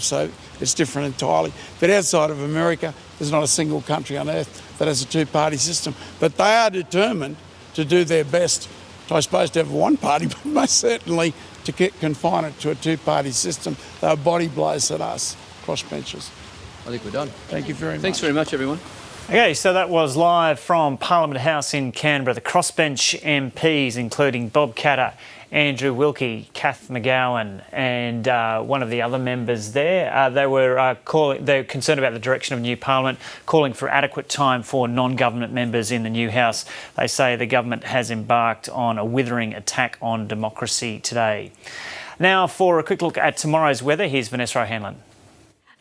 so it's different entirely. But outside of America, there's not a single country on earth that has a two-party system. But they are determined to do their best, I suppose, to have one party, but most certainly to confine it to a two-party system. They're body blows at us, crossbenchers. I think we're done. Thank you very much. Thanks very much, everyone. Okay, so that was live from Parliament House in Canberra. The crossbench MPs, including Bob Katter, Andrew Wilkie, Kath McGowan and one of the other members there, they were concerned about the direction of new Parliament, calling for adequate time for non-government members in the new House. They say the government has embarked on a withering attack on democracy today. Now for a quick look at tomorrow's weather, here's Vanessa O'Hanlon.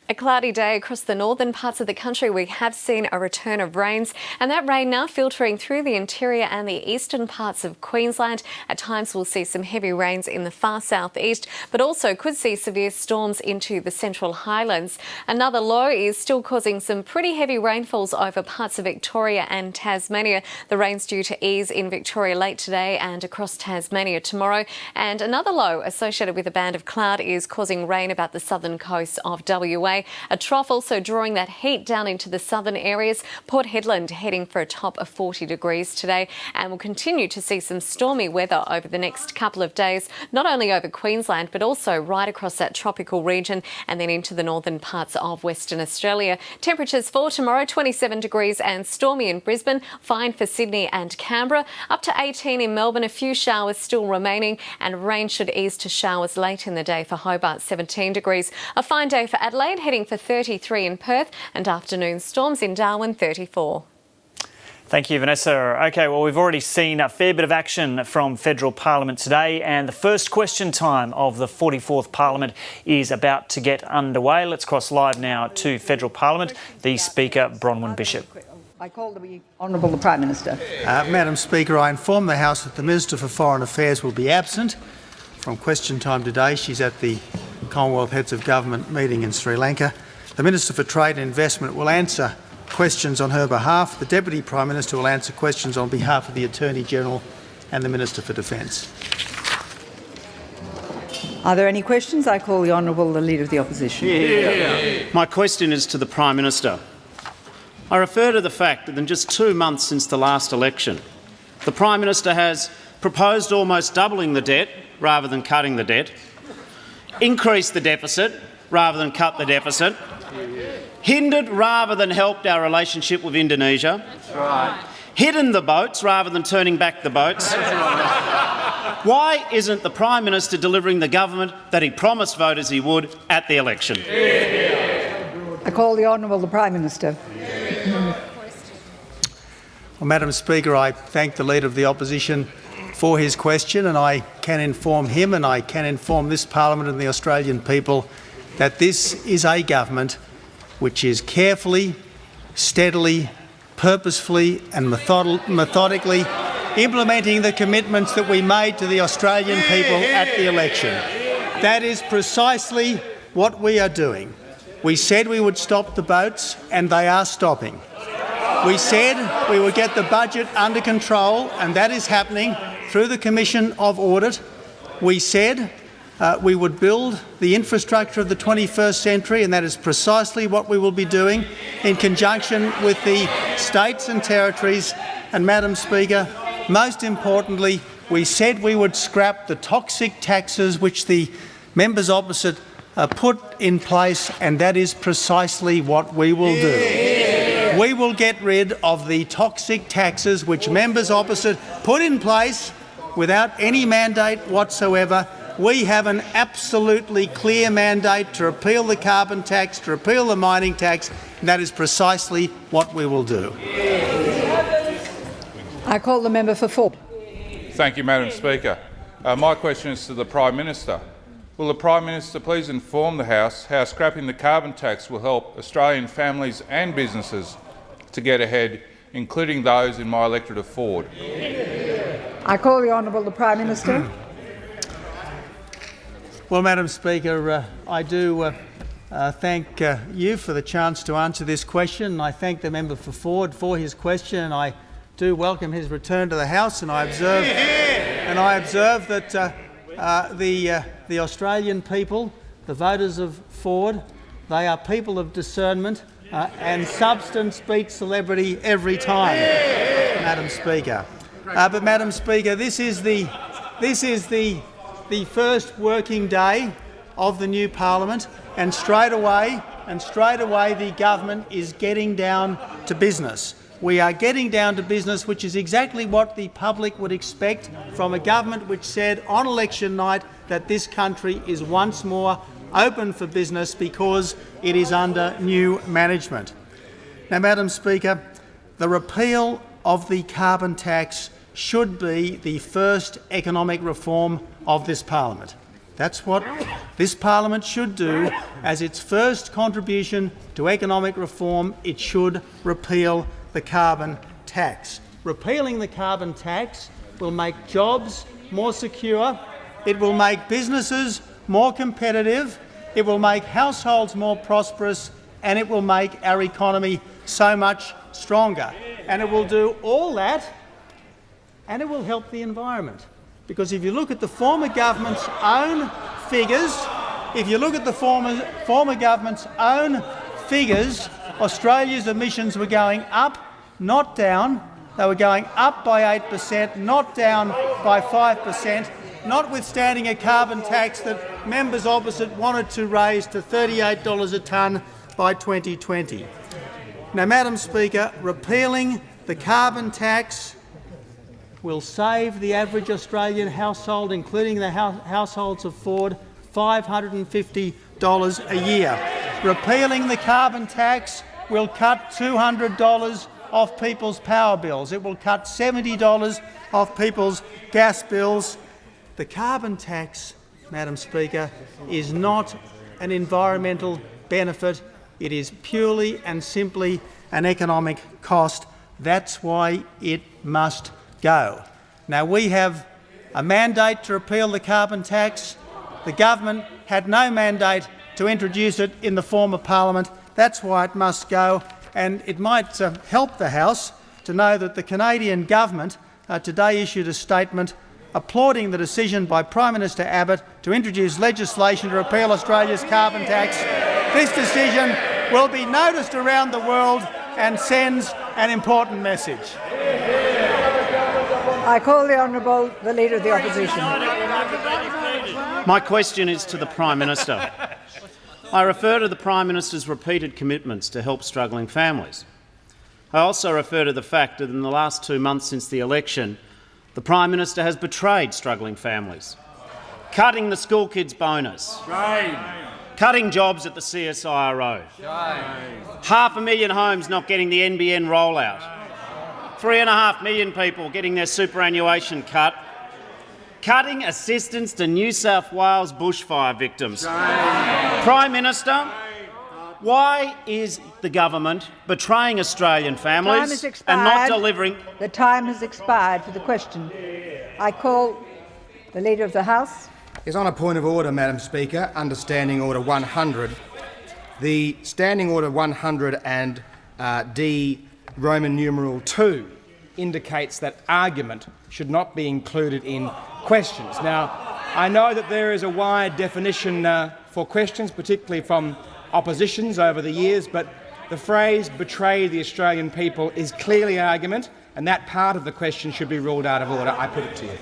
A cloudy day across the northern parts of the country. We have seen a return of rains, and that rain now filtering through the interior and the eastern parts of Queensland. At times we'll see some heavy rains in the far southeast, but also could see severe storms into the central highlands. Another low is still causing some pretty heavy rainfalls over parts of Victoria and Tasmania. The rain's due to ease in Victoria late today and across Tasmania tomorrow. And another low associated with a band of cloud is causing rain about the southern coast of WA. A trough also drawing that heat down into the southern areas. Port Hedland heading for a top of 40 degrees today, and we'll continue to see some stormy weather over the next couple of days, not only over Queensland but also right across that tropical region and then into the northern parts of Western Australia. Temperatures for tomorrow, 27 degrees and stormy in Brisbane, fine for Sydney and Canberra, up to 18 in Melbourne, a few showers still remaining, and rain should ease to showers late in the day for Hobart, 17 degrees. A fine day for Adelaide, heading for 33 in Perth, and afternoon storms in Darwin, 34. Thank you, Vanessa. OK, well, we've already seen a fair bit of action from federal Parliament today, and the first question time of the 44th Parliament is about to get underway. Let's cross live now to federal Parliament. The Speaker, Bronwyn Bishop. I call the Honourable the Prime Minister. Madam Speaker, I inform the House that the Minister for Foreign Affairs will be absent from question time today. She's at the Commonwealth Heads of Government meeting in Sri Lanka. The Minister for Trade and Investment will answer questions on her behalf. The Deputy Prime Minister will answer questions on behalf of the Attorney-General and the Minister for Defence. Are there any questions? I call the Honourable the Leader of the Opposition. My question is to the Prime Minister. I refer to the fact that in just 2 months since the last election, the Prime Minister has proposed almost doubling the debt rather than cutting the debt, increased the deficit rather than cut the deficit, hindered rather than helped our relationship with Indonesia, hidden the boats rather than turning back the boats. Why isn't the Prime Minister delivering the government that he promised voters he would at the election? I call the Honourable the Prime Minister. Well, Madam Speaker, I thank the Leader of the Opposition for his question, and I can inform him and I can inform this Parliament and the Australian people that this is a government which is carefully, steadily, purposefully and methodically implementing the commitments that we made to the Australian people at the election. That is precisely what we are doing. We said we would stop the boats, and they are stopping. We said we would get the budget under control, and that is happening through the Commission of Audit. We said we would build the infrastructure of the 21st century, and that is precisely what we will be doing in conjunction with the states and territories. And, Madam Speaker, most importantly, we said we would scrap the toxic taxes which the members opposite put in place, and that is precisely what we will do. We will get rid of the toxic taxes which members opposite put in place without any mandate whatsoever. We have an absolutely clear mandate to repeal the carbon tax, to repeal the mining tax, and that is precisely what we will do. I call the member for Forbes. Thank you, Madam Speaker. My question is to the Prime Minister. Will the Prime Minister please inform the House how scrapping the carbon tax will help Australian families and businesses to get ahead, including those in my electorate of Ford? I call the Honourable the Prime Minister. Well, Madam Speaker, I do thank you for the chance to answer this question. I thank the member for Ford for his question. I do welcome his return to the House, and I observe that the Australian people, the voters of Ford. They are people of discernment, and substance beats celebrity every time, Madam Speaker. But Madam Speaker, this is the first working day of the new Parliament, and straight away the government is getting down to business. We are getting down to business, which is exactly what the public would expect from a government which said on election night that this country is once more open for business because it is under new management. Now, Madam Speaker, the repeal of the carbon tax should be the first economic reform of this Parliament. That's what this Parliament should do. As its first contribution to economic reform, it should repeal the carbon tax. Repealing the carbon tax will make jobs more secure, it will make businesses more competitive, it will make households more prosperous, and it will make our economy so much stronger. And it will do all that, and it will help the environment. Because if you look at the former government's own figures, Australia's emissions were going up, not down. They were going up by 8%, not down by 5%, notwithstanding a carbon tax that members opposite wanted to raise to $38 a tonne by 2020. Now, Madam Speaker, repealing the carbon tax will save the average Australian household, including the households of Ford, $550 a year. Repealing the carbon tax will cut $200 off people's power bills. It will cut $70 off people's gas bills. The carbon tax, Madam Speaker, is not an environmental benefit. It is purely and simply an economic cost. That's why it must go. Now, we have a mandate to repeal the carbon tax. The government had no mandate to introduce it in the former Parliament. That's why it must go. And it might help the House to know that the Canadian government today issued a statement applauding the decision by Prime Minister Abbott to introduce legislation to repeal Australia's carbon tax. This decision will be noticed around the world and sends an important message. I call the Honourable the Leader of the Opposition. My question is to the Prime Minister. I refer to the Prime Minister's repeated commitments to help struggling families. I also refer to the fact that in the last 2 months since the election, the Prime Minister has betrayed struggling families, cutting the school kids' bonus, cutting jobs at the CSIRO, 500,000 homes not getting the NBN rollout, 3.5 million people getting their superannuation cut, cutting assistance to New South Wales bushfire victims. Prime Minister, why is the government betraying Australian families and not delivering? The time has expired for the question. I call the Leader of the House. Is on a point of order, Madam Speaker, under Standing Order 100. The Standing Order 100 and D Roman numeral 2 indicates that argument should not be included in questions. Now, I know that there is a wide definition for questions, particularly from oppositions over the years, but the phrase "betray the Australian people" is clearly argument, and that part of the question should be ruled out of order. I put it to you.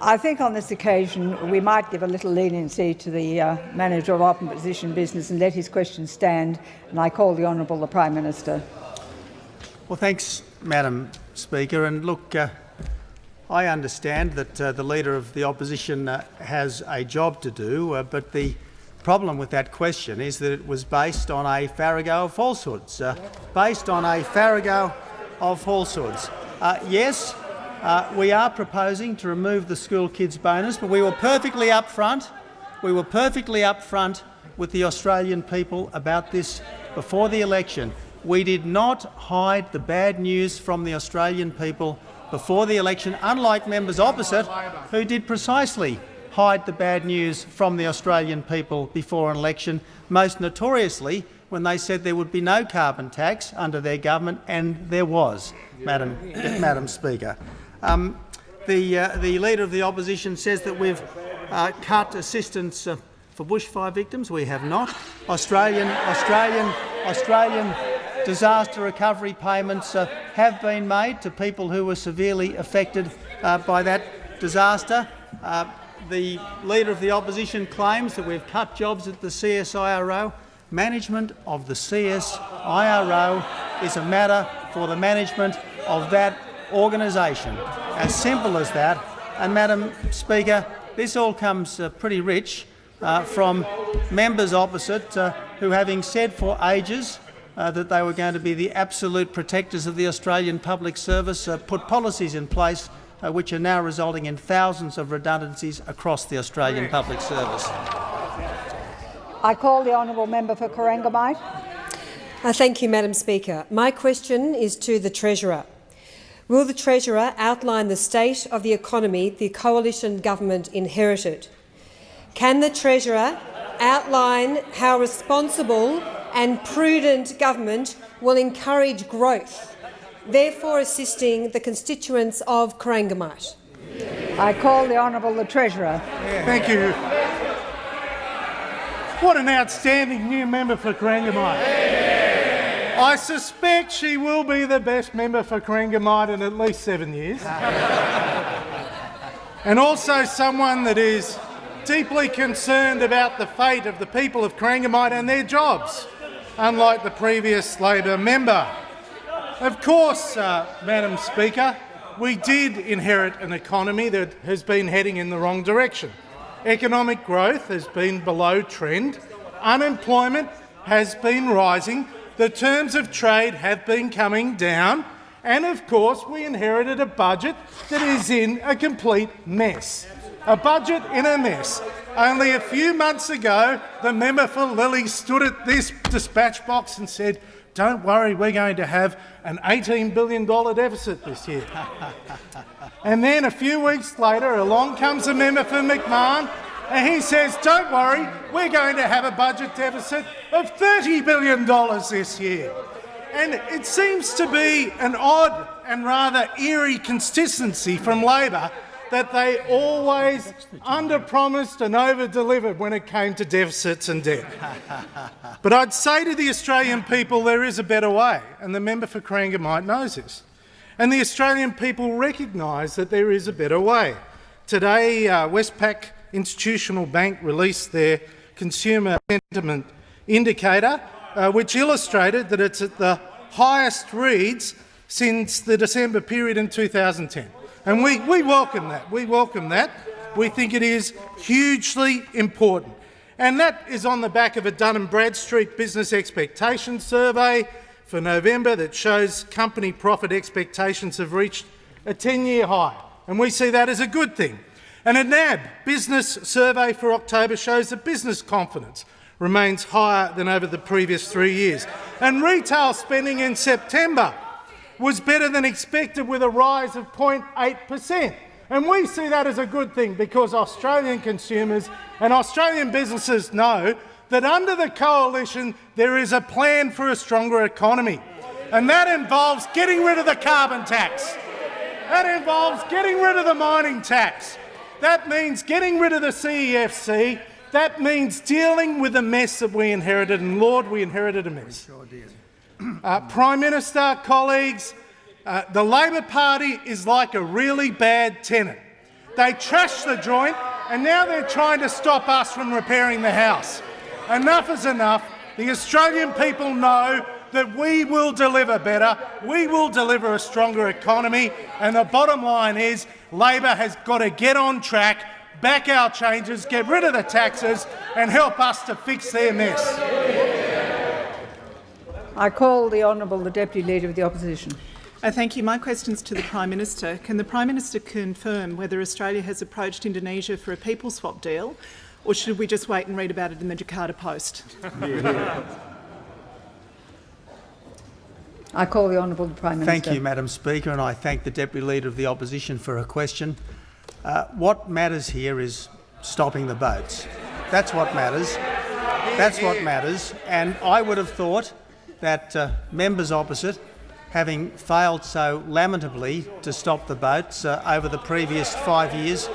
I think on this occasion we might give a little leniency to the Manager of Opposition Business and let his question stand, and I call the Honourable the Prime Minister. Well, thanks, Madam Speaker. And look, I understand that the Leader of the Opposition has a job to do, but the problem with that question is that it was based on a farrago of falsehoods. Yes, we are proposing to remove the school kids bonus, but we were perfectly upfront. With the Australian people about this before the election. We did not hide the bad news from the Australian people before the election, unlike members opposite who did precisely hide the bad news from the Australian people before an election, most notoriously when they said there would be no carbon tax under their government, and there was, Madam Speaker. The Leader of the Opposition says that we've cut assistance for bushfire victims. We have not. Australian disaster recovery payments have been made to people who were severely affected by that disaster. The Leader of the Opposition claims that we've cut jobs at the CSIRO. Management of the CSIRO is a matter for the management of that organisation. As simple as that. And, Madam Speaker, this all comes pretty rich from members opposite who, having said for ages that they were going to be the absolute protectors of the Australian public service, put policies in place which are now resulting in thousands of redundancies across the Australian public service. I call the honourable member for Corangamite. Thank you, Madam Speaker. My question is to the Treasurer. Will the Treasurer outline the state of the economy the coalition government inherited? Can the Treasurer outline how responsible and prudent government will encourage growth, therefore assisting the constituents of Corangamite? I call the honourable the Treasurer. Thank you. What an outstanding new member for Corangamite. I suspect she will be the best member for Corangamite in at least 7 years. And also someone that is deeply concerned about the fate of the people of Corangamite and their jobs, unlike the previous Labor member. Of course, Madam Speaker, we did inherit an economy that has been heading in the wrong direction. Economic growth has been below trend, unemployment has been rising, the terms of trade have been coming down, and of course we inherited a budget that is in a complete mess. A budget in a mess. Only a few months ago, the member for Lilly stood at this dispatch box and said, "Don't worry, we're going to have an $18 billion deficit this year." And then a few weeks later, along comes the member for McMahon, and he says, "Don't worry, we're going to have a budget deficit of $30 billion this year." And it seems to be an odd and rather eerie consistency from Labor that they always under-promised and over-delivered when it came to deficits and debt. But I'd say to the Australian people there is a better way, and the member for Corangamite knows this. And the Australian people recognise that there is a better way. Today, Westpac Institutional Bank released their consumer sentiment indicator, which illustrated that it's at the highest reads since the December period in 2010. And we welcome that. We welcome that. We think it is hugely important. And that is on the back of a Dun & Bradstreet Business Expectations Survey for November that shows company profit expectations have reached a 10-year high. And we see that as a good thing. And a NAB business survey for October shows that business confidence remains higher than over the previous 3 years. And retail spending in September was better than expected with a rise of 0.8%. And we see that as a good thing because Australian consumers and Australian businesses know that under the coalition there is a plan for a stronger economy. And that involves getting rid of the carbon tax. That involves getting rid of the mining tax. That means getting rid of the CEFC. That means dealing with the mess that we inherited. And Lord, we inherited a mess. Sure did. Prime Minister, colleagues, the Labor Party is like a really bad tenant. They trashed the joint and now they're trying to stop us from repairing the house. Enough is enough. The Australian people know that we will deliver better, we will deliver a stronger economy, and the bottom line is Labor has got to get on track, back our changes, get rid of the taxes and help us to fix their mess. I call the Honourable the Deputy Leader of the Opposition. Thank you. My question is to the Prime Minister. Can the Prime Minister confirm whether Australia has approached Indonesia for a people swap deal, or should we just wait and read about it in the Jakarta Post? I call the Honourable the Prime Minister. Thank you, Madam Speaker, and I thank the Deputy Leader of the Opposition for her question. What matters here is stopping the boats. That's what matters. That's what matters. And I would have thought that members opposite, having failed so lamentably to stop the boats over the previous 5 years,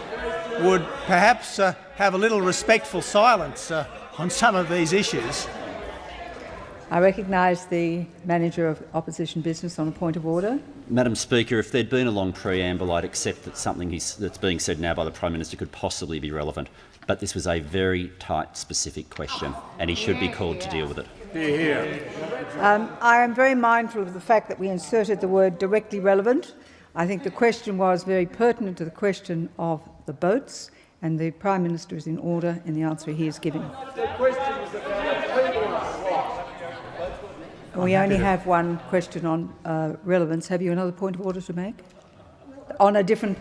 would perhaps have a little respectful silence on some of these issues. I recognise the Manager of Opposition Business on a point of order. Madam Speaker, if there'd been a long preamble, I'd accept that something that's being said now by the Prime Minister could possibly be relevant. But this was a very tight, specific question, and he should be called to deal with it. I am very mindful of the fact that we inserted the word directly relevant. I think the question was very pertinent to the question of the boats, and the Prime Minister is in order in the answer he is giving. We only have one question on relevance. Have you another point of order to make? On a different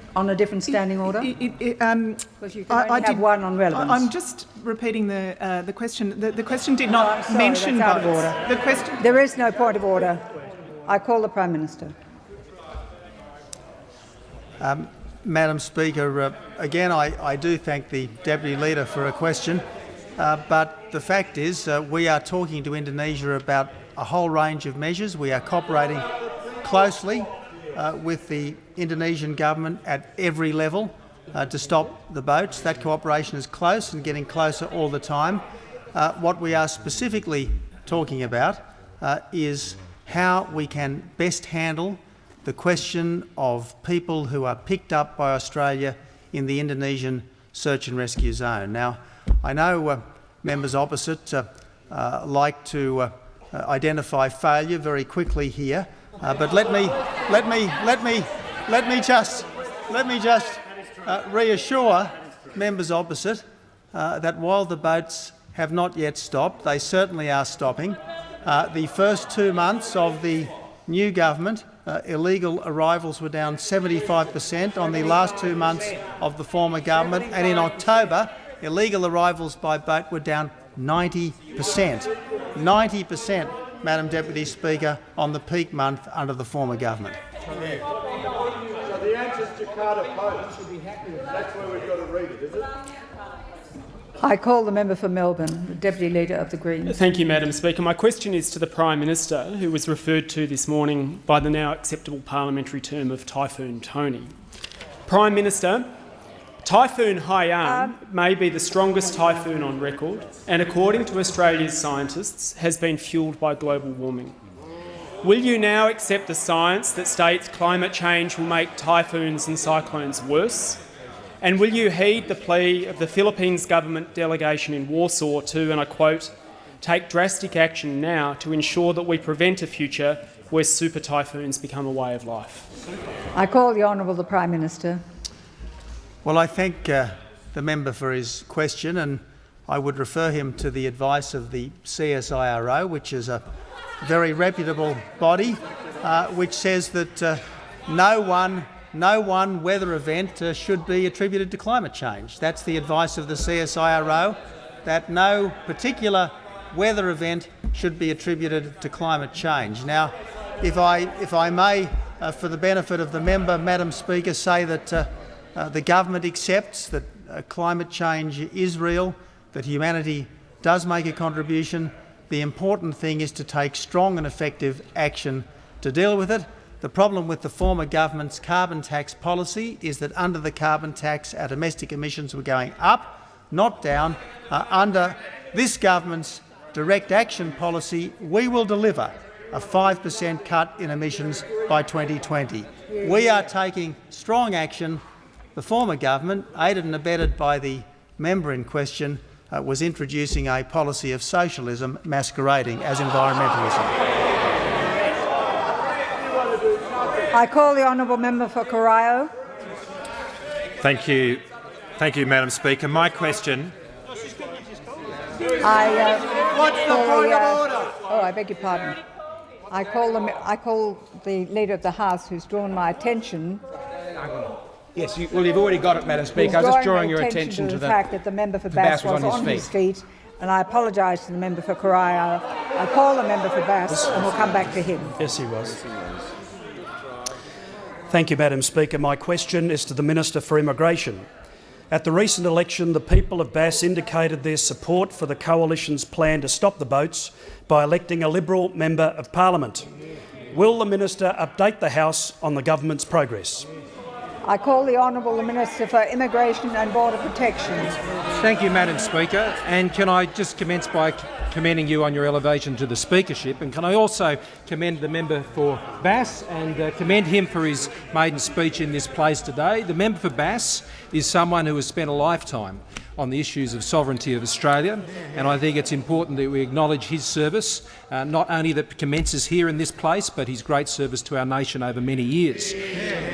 standing order? Because you can only have one on relevance. I'm just repeating the question. The question did not mention that's out of boats. order. The question. There is no point of order. I call the Prime Minister. Madam Speaker, again, I do thank the Deputy Leader for a question, but the fact is we are talking to Indonesia about a whole range of measures. We are cooperating closely with the Indonesian government at every level to stop the boats. That cooperation is close and getting closer all the time. What we are specifically talking about is how we can best handle the question of people who are picked up by Australia in the Indonesian search and rescue zone. Now, I know members opposite like to identify failure very quickly here, but let me just reassure members opposite that while the boats have not yet stopped, they certainly are stopping. The first 2 months of the new government, illegal arrivals were down 75% on the last 2 months of the former government, and in October, illegal arrivals by boat were down 90%. 90%, Madam Deputy Speaker, on the peak month under the former government. So the answer is Jakarta Post. Should be happy with that. That's where we've got to read it, is it? I call the member for Melbourne, the Deputy Leader of the Greens. Thank you, Madam Speaker. My question is to the Prime Minister, who was referred to this morning by the now acceptable parliamentary term of Typhoon Tony. Prime Minister, Typhoon Haiyan may be the strongest typhoon on record, and according to Australia's scientists, has been fuelled by global warming. Will you now accept the science that states climate change will make typhoons and cyclones worse? And will you heed the plea of the Philippines government delegation in Warsaw to, and I quote, take drastic action now to ensure that we prevent a future where super typhoons become a way of life? I call the Honourable the Prime Minister. Well, I thank the member for his question, and I would refer him to the advice of the CSIRO, which is a very reputable body, which says that no one weather event should be attributed to climate change. That's the advice of the CSIRO, that no particular weather event should be attributed to climate change. Now, if I may, for the benefit of the member, Madam Speaker, say that the government accepts that climate change is real, that humanity does make a contribution. The important thing is to take strong and effective action to deal with it. The problem with the former government's carbon tax policy is that under the carbon tax, our domestic emissions were going up, not down. Under this government's direct action policy, we will deliver a 5% cut in emissions by 2020. We are taking strong action. The former government, aided and abetted by the member in question, was introducing a policy of socialism masquerading as environmentalism. I call the Honourable Member for Corio. Thank you, Madam Speaker. My question. What's the point of order? Oh, I beg your pardon. I call the Leader of the House, who's drawn my attention. Yes, well, you've already got it, Madam Speaker. I was just drawing your attention to the fact that the member for Bass was on his feet, and I apologise to the member for Corio. I call the member for Bass, and we'll come back to him. Yes, he was. Thank you, Madam Speaker. My question is to the Minister for Immigration. At the recent election, the people of Bass indicated their support for the Coalition's plan to stop the boats by electing a Liberal Member of Parliament. Will the Minister update the House on the government's progress? I call the Honourable Minister for Immigration and Border Protection. Thank you, Madam Speaker. And can I just commence by commending you on your elevation to the speakership, and can I also commend the member for Bass and commend him for his maiden speech in this place today. The member for Bass is someone who has spent a lifetime on the issues of sovereignty of Australia, and I think it's important that we acknowledge his service, not only that commences here in this place, but his great service to our nation over many years.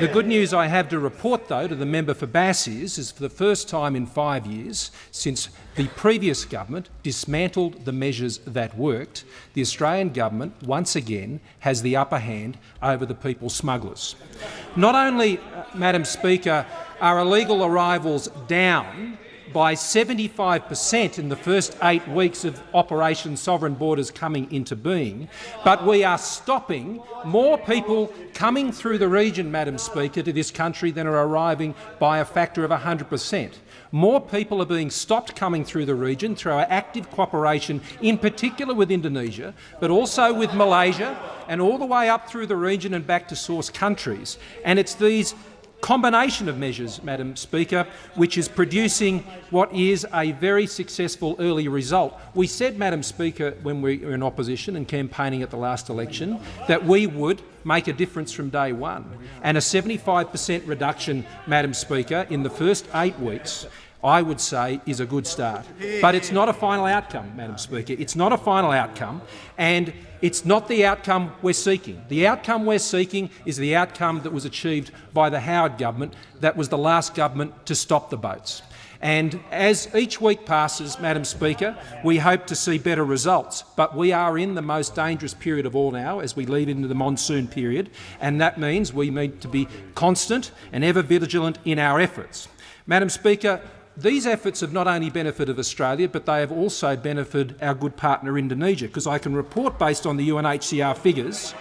The good news I have to report, though, to the member for Bass is for the first time in 5 years since the previous government dismantled the measures that worked, the Australian government once again has the upper hand over the people smugglers. Not only, Madam Speaker, are illegal arrivals down by 75% in the first 8 weeks of Operation Sovereign Borders coming into being, but we are stopping more people coming through the region, Madam Speaker, to this country than are arriving by a factor of 100%. More people are being stopped coming through the region through our active cooperation, in particular with Indonesia, but also with Malaysia and all the way up through the region and back to source countries. And it's these combination of measures, Madam Speaker, which is producing what is a very successful early result. We said, Madam Speaker, when we were in opposition and campaigning at the last election, that we would make a difference from day one. And a 75% reduction, Madam Speaker, in the first 8 weeks, I would say, is a good start. But it's not a final outcome, Madam Speaker. It's not a final outcome, and it's not the outcome we're seeking. The outcome we're seeking is the outcome that was achieved by the Howard government, that was the last government to stop the boats. And as each week passes, Madam Speaker, we hope to see better results. But we are in the most dangerous period of all now as we lead into the monsoon period, and that means we need to be constant and ever vigilant in our efforts. Madam Speaker, these efforts have not only benefited Australia, but they have also benefited our good partner Indonesia, because I can report, based on the UNHCR figures,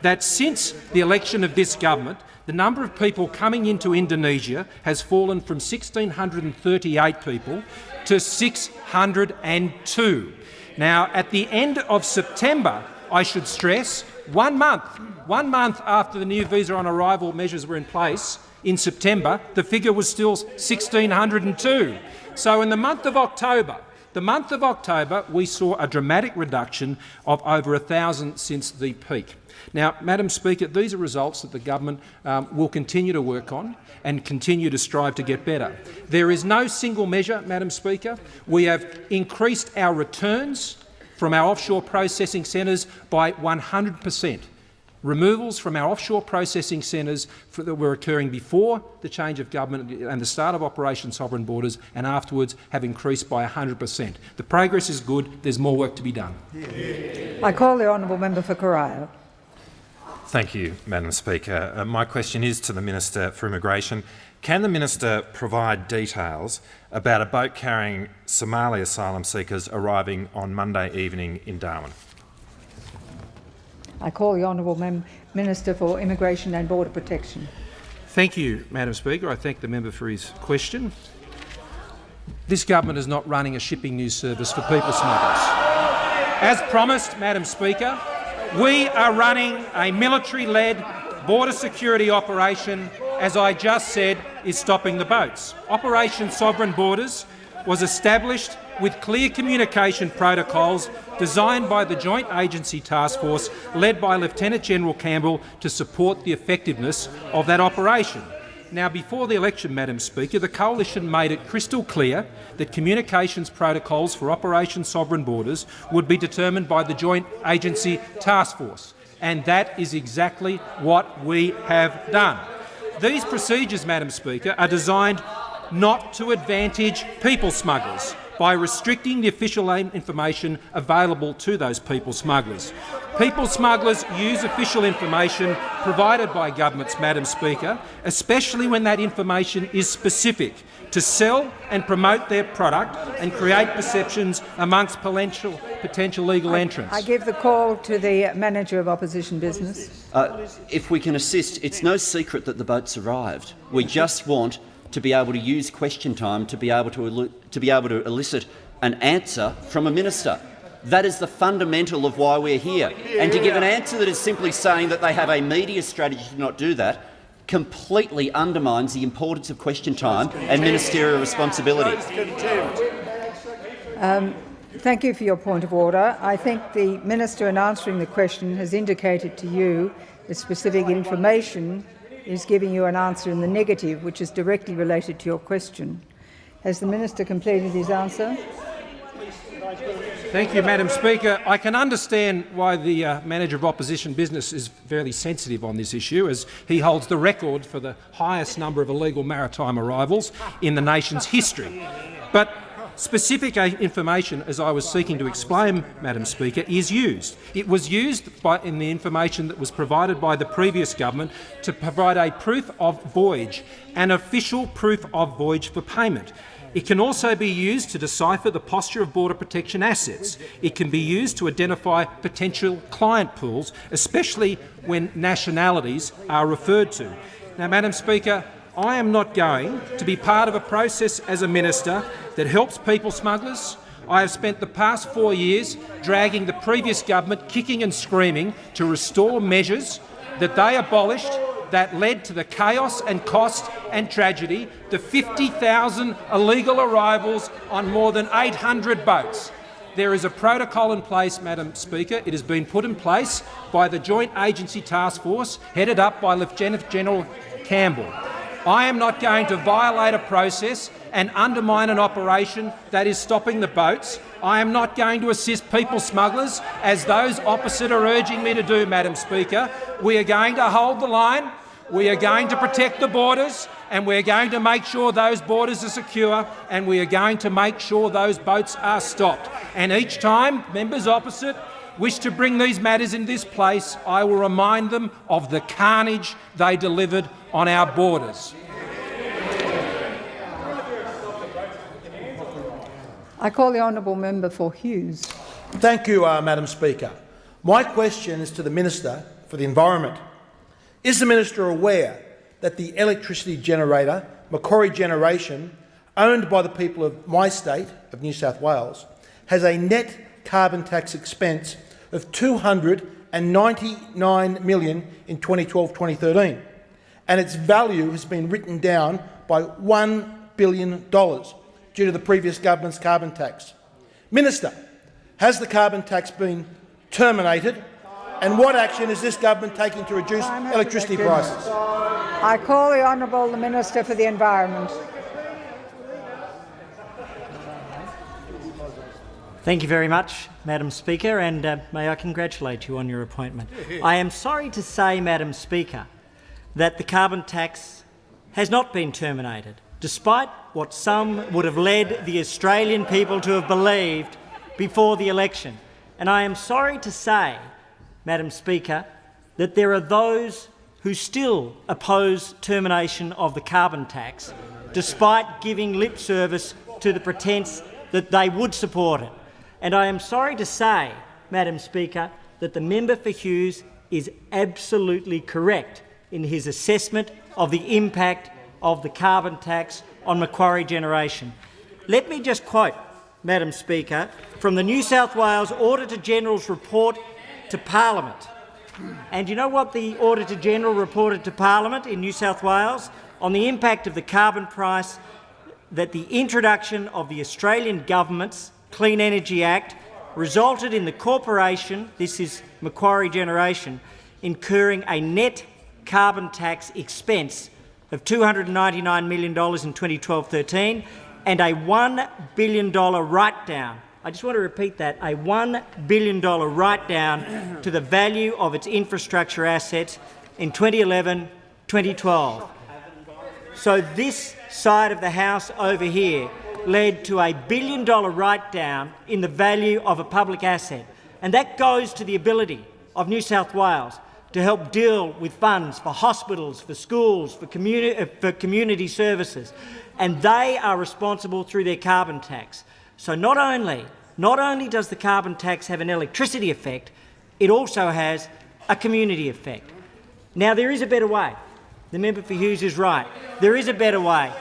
that since the election of this government, the number of people coming into Indonesia has fallen from 1,638 people to 602. Now, at the end of September, I should stress, 1 month after the new visa on arrival measures were in place, in September, the figure was still 1,602. So in the month of October, we saw a dramatic reduction of over 1,000 since the peak. Now, Madam Speaker, these are results that the government will continue to work on and continue to strive to get better. There is no single measure, Madam Speaker. We have increased our returns from our offshore processing centres by 100%. Removals from our offshore processing centres that were occurring before the change of government and the start of Operation Sovereign Borders and afterwards have increased by 100%. The progress is good. There's more work to be done. I call the honourable member for Corio. Thank you, Madam Speaker. My question is to the Minister for Immigration. Can the Minister provide details about a boat carrying Somali asylum seekers arriving on Monday evening in Darwin? I call the Honourable Minister for Immigration and Border Protection. Thank you, Madam Speaker. I thank the member for his question. This government is not running a shipping news service for people smugglers. As promised, Madam Speaker, we are running a military-led border security operation, as I just said, is stopping the boats. Operation Sovereign Borders was established with clear communication protocols designed by the Joint Agency Task Force led by Lieutenant General Campbell to support the effectiveness of that operation. Now, before the election, Madam Speaker, the Coalition made it crystal clear that communications protocols for Operation Sovereign Borders would be determined by the Joint Agency Task Force, and that is exactly what we have done. These procedures, Madam Speaker, are designed not to advantage people smugglers by restricting the official information available to those people smugglers. People smugglers use official information provided by governments, Madam Speaker, especially when that information is specific, to sell and promote their product and create perceptions amongst potential legal entrants. I give the call to the Manager of Opposition Business. If we can assist, it's no secret that the boats arrived. We just want to be able to use question time to be able to elicit an answer from a minister. That is the fundamental of why we're here. And to give an answer that is simply saying that they have a media strategy to not do that completely undermines the importance of question time and ministerial responsibility. Thank you for your point of order. I think the Minister, in answering the question, has indicated to you that specific information is giving you an answer in the negative, which is directly related to your question. Has the Minister completed his answer? Thank you, Madam Speaker. I can understand why the Manager of Opposition Business is fairly sensitive on this issue, as he holds the record for the highest number of illegal maritime arrivals in the nation's history. But specific information, as I was seeking to explain, Madam Speaker, is used. It was used in the information that was provided by the previous government to provide a proof of voyage, an official proof of voyage for payment. It can also be used to decipher the posture of border protection assets. It can be used to identify potential client pools, especially when nationalities are referred to. Now, Madam Speaker, I am not going to be part of a process as a minister that helps people smugglers. I have spent the past 4 years dragging the previous government kicking and screaming to restore measures that they abolished that led to the chaos and cost and tragedy, the 50,000 illegal arrivals on more than 800 boats. There is a protocol in place, Madam Speaker. It has been put in place by the Joint Agency Task Force, headed up by Lieutenant General Campbell. I am not going to violate a process and undermine an operation that is stopping the boats. I am not going to assist people smugglers, as those opposite are urging me to do, Madam Speaker. We are going to hold the line. We are going to protect the borders, and we're going to make sure those borders are secure, and we are going to make sure those boats are stopped. And each time members opposite wish to bring these matters in this place, I will remind them of the carnage they delivered on our borders. I call the honourable member for Hughes. Thank you, Madam Speaker. My question is to the Minister for the Environment. Is the Minister aware that the electricity generator, Macquarie Generation, owned by the people of my state of New South Wales, has a net carbon tax expense of $299 million in 2012-2013, and its value has been written down by $1 billion due to the previous government's carbon tax? Minister, has the carbon tax been terminated, and what action is this government taking to reduce electricity prices? I call the Honourable Minister for the Environment. Thank you very much, Madam Speaker, and may I congratulate you on your appointment. I am sorry to say, Madam Speaker, that the carbon tax has not been terminated, despite what some would have led the Australian people to have believed before the election. And I am sorry to say, Madam Speaker, that there are those who still oppose termination of the carbon tax, despite giving lip service to the pretence that they would support it. And I am sorry to say, Madam Speaker, that the member for Hughes is absolutely correct in his assessment of the impact of the carbon tax on Macquarie Generation. Let me just quote, Madam Speaker, from the New South Wales Auditor-General's report to Parliament. And you know what the Auditor-General reported to Parliament in New South Wales on the impact of the carbon price? That the introduction of the Australian government's Clean Energy Act resulted in the corporation, this is Macquarie Generation, incurring a net carbon tax expense of $299 million in 2012-13 and a $1 billion write-down. I just want to repeat that, a $1 billion write-down to the value of its infrastructure assets in 2011-2012. So this side of the House over here led to a $1 billion write-down in the value of a public asset. And that goes to the ability of New South Wales to help deal with funds for hospitals, for schools, for community services. And they are responsible through their carbon tax. So not only does the carbon tax have an electricity effect, it also has a community effect. Now, there is a better way. The member for Hughes is right. There is a better way.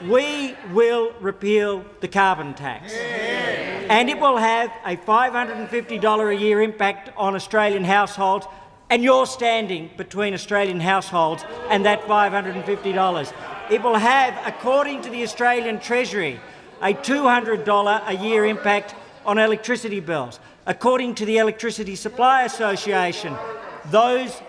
We will repeal the carbon tax. And it will have a $550 a year impact on Australian households and you're standing between Australian households and that $550. It will have, according to the Australian Treasury, a $200 a year impact on electricity bills. According to the Electricity Supply Association, those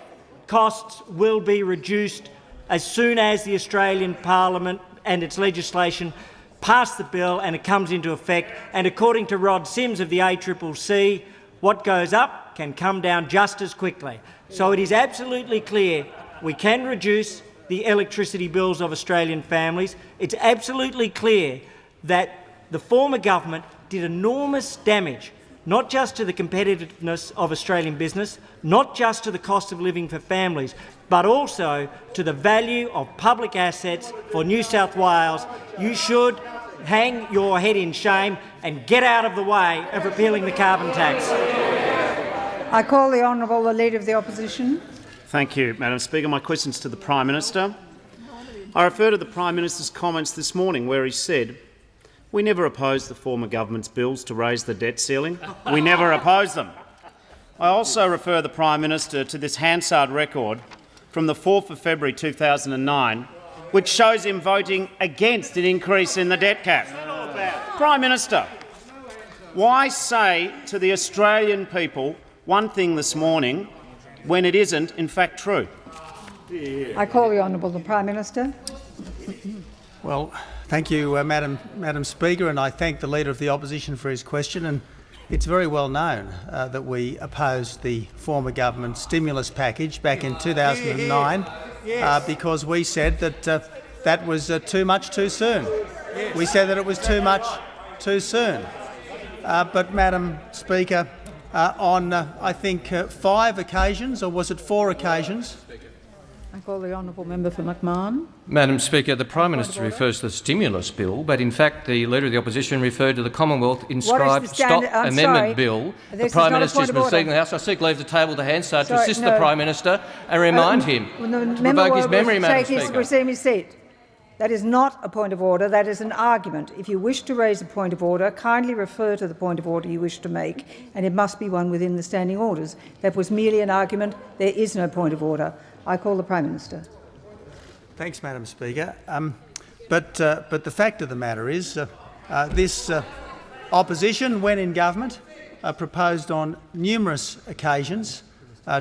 costs will be reduced as soon as the Australian Parliament and its legislation pass the bill and it comes into effect. And according to Rod Sims of the ACCC, what goes up can come down just as quickly. So it is absolutely clear we can reduce the electricity bills of Australian families. It's absolutely clear that the former government did enormous damage, not just to the competitiveness of Australian business, not just to the cost of living for families, but also to the value of public assets for New South Wales. You should hang your head in shame and get out of the way of repealing the carbon tax. I call the Honourable the Leader of the Opposition. Thank you, Madam Speaker. My question is to the Prime Minister. I refer to the Prime Minister's comments this morning where he said, "We never opposed the former government's bills to raise the debt ceiling. We never opposed them." I also refer the Prime Minister to this Hansard record from the 4th of February 2009, which shows him voting against an increase in the debt cap. Prime Minister, why say to the Australian people one thing this morning when it isn't in fact true? I call the Honourable the Prime Minister. Well, thank you, Madam Speaker, and I thank the Leader of the Opposition for his question. And it's very well known that we opposed the former government's stimulus package back in 2009 because we said that that was too much too soon. We said that it was too much too soon. But, Madam Speaker, on, I think, 5 occasions, or was it 4 occasions? I call the Honourable Member for McMahon. Madam Speaker, the Prime Minister refers to the stimulus bill, but in fact the Leader of the Opposition referred to the Commonwealth-inscribed Stop Amendment Bill. The Prime Minister is proceeding the House. I seek leave to table the Hansard to assist the Prime Minister and remind him to provoke his memory, Madam Speaker. Resume his seat. That is not a point of order. That is an argument. If you wish to raise a point of order, kindly refer to the point of order you wish to make, and it must be one within the standing orders. That was merely an argument. There is no point of order. I call the Prime Minister. Thanks, Madam Speaker. But the fact of the matter is this opposition, when in government, proposed on numerous occasions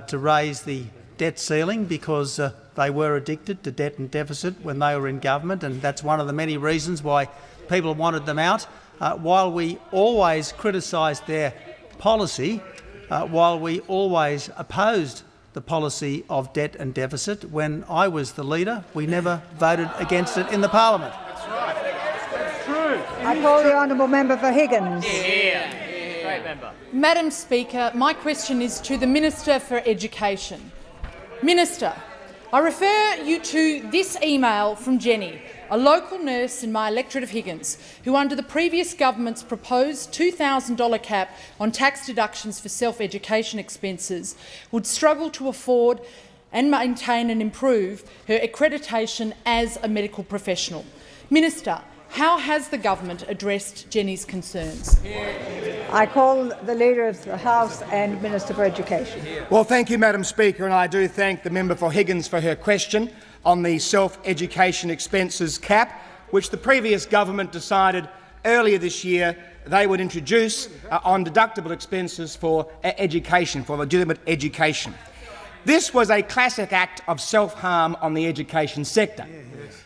to raise the debt ceiling because they were addicted to debt and deficit when they were in government, and that's one of the many reasons why people wanted them out. While we always criticised their policy, while we always opposed the policy of debt and deficit, when I was the leader, we never voted against it in the Parliament. I call the Honourable Member for Higgins. Great member. Madam Speaker, my question is to the Minister for Education. Minister, I refer you to this email from Jenny, a local nurse in my electorate of Higgins, who under the previous government's proposed $2,000 cap on tax deductions for self-education expenses would struggle to afford and maintain and improve her accreditation as a medical professional. Minister, how has the government addressed Jenny's concerns? I call the Leader of the House and Minister for Education. Well, thank you, Madam Speaker, and I do thank the member for Higgins for her question on the self-education expenses cap, which the previous government decided earlier this year they would introduce on deductible expenses for education, for legitimate education. This was a classic act of self-harm on the education sector.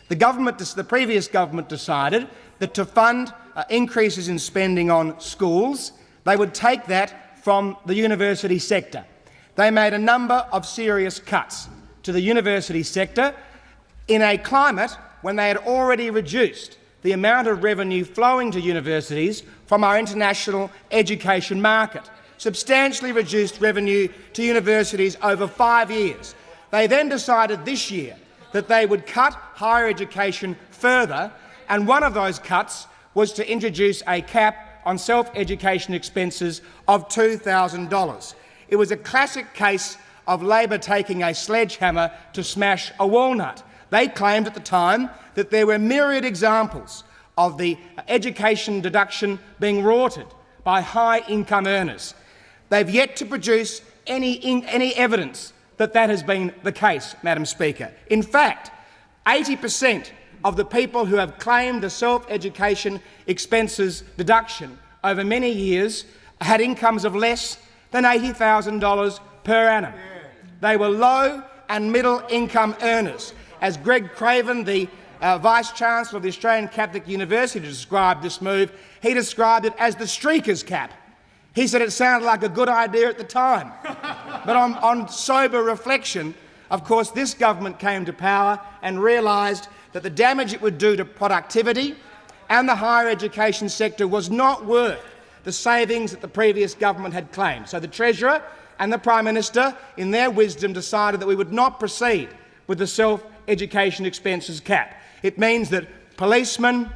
The previous government decided that to fund increases in spending on schools, they would take that from the university sector. They made a number of serious cuts to the university sector in a climate when they had already reduced the amount of revenue flowing to universities from our international education market, substantially reduced revenue to universities over 5 years. They then decided this year that they would cut higher education further, and one of those cuts was to introduce a cap on self-education expenses of $2,000. It was a classic case of Labor taking a sledgehammer to smash a walnut. They claimed at the time that there were myriad examples of the education deduction being rorted by high-income earners. They've yet to produce any evidence that that has been the case, Madam Speaker. In fact, 80% of the people who have claimed the self-education expenses deduction over many years had incomes of less than $80,000 per annum. They were low and middle income earners. As Greg Craven, the Vice-Chancellor of the Australian Catholic University, described this move, he described it as the streaker's cap. He said it sounded like a good idea at the time. But on sober reflection, of course, this government came to power and realised that the damage it would do to productivity and the higher education sector was not worth the savings that the previous government had claimed. So the Treasurer and the Prime Minister, in their wisdom, decided that we would not proceed with the self-education expenses cap. It means that policemen,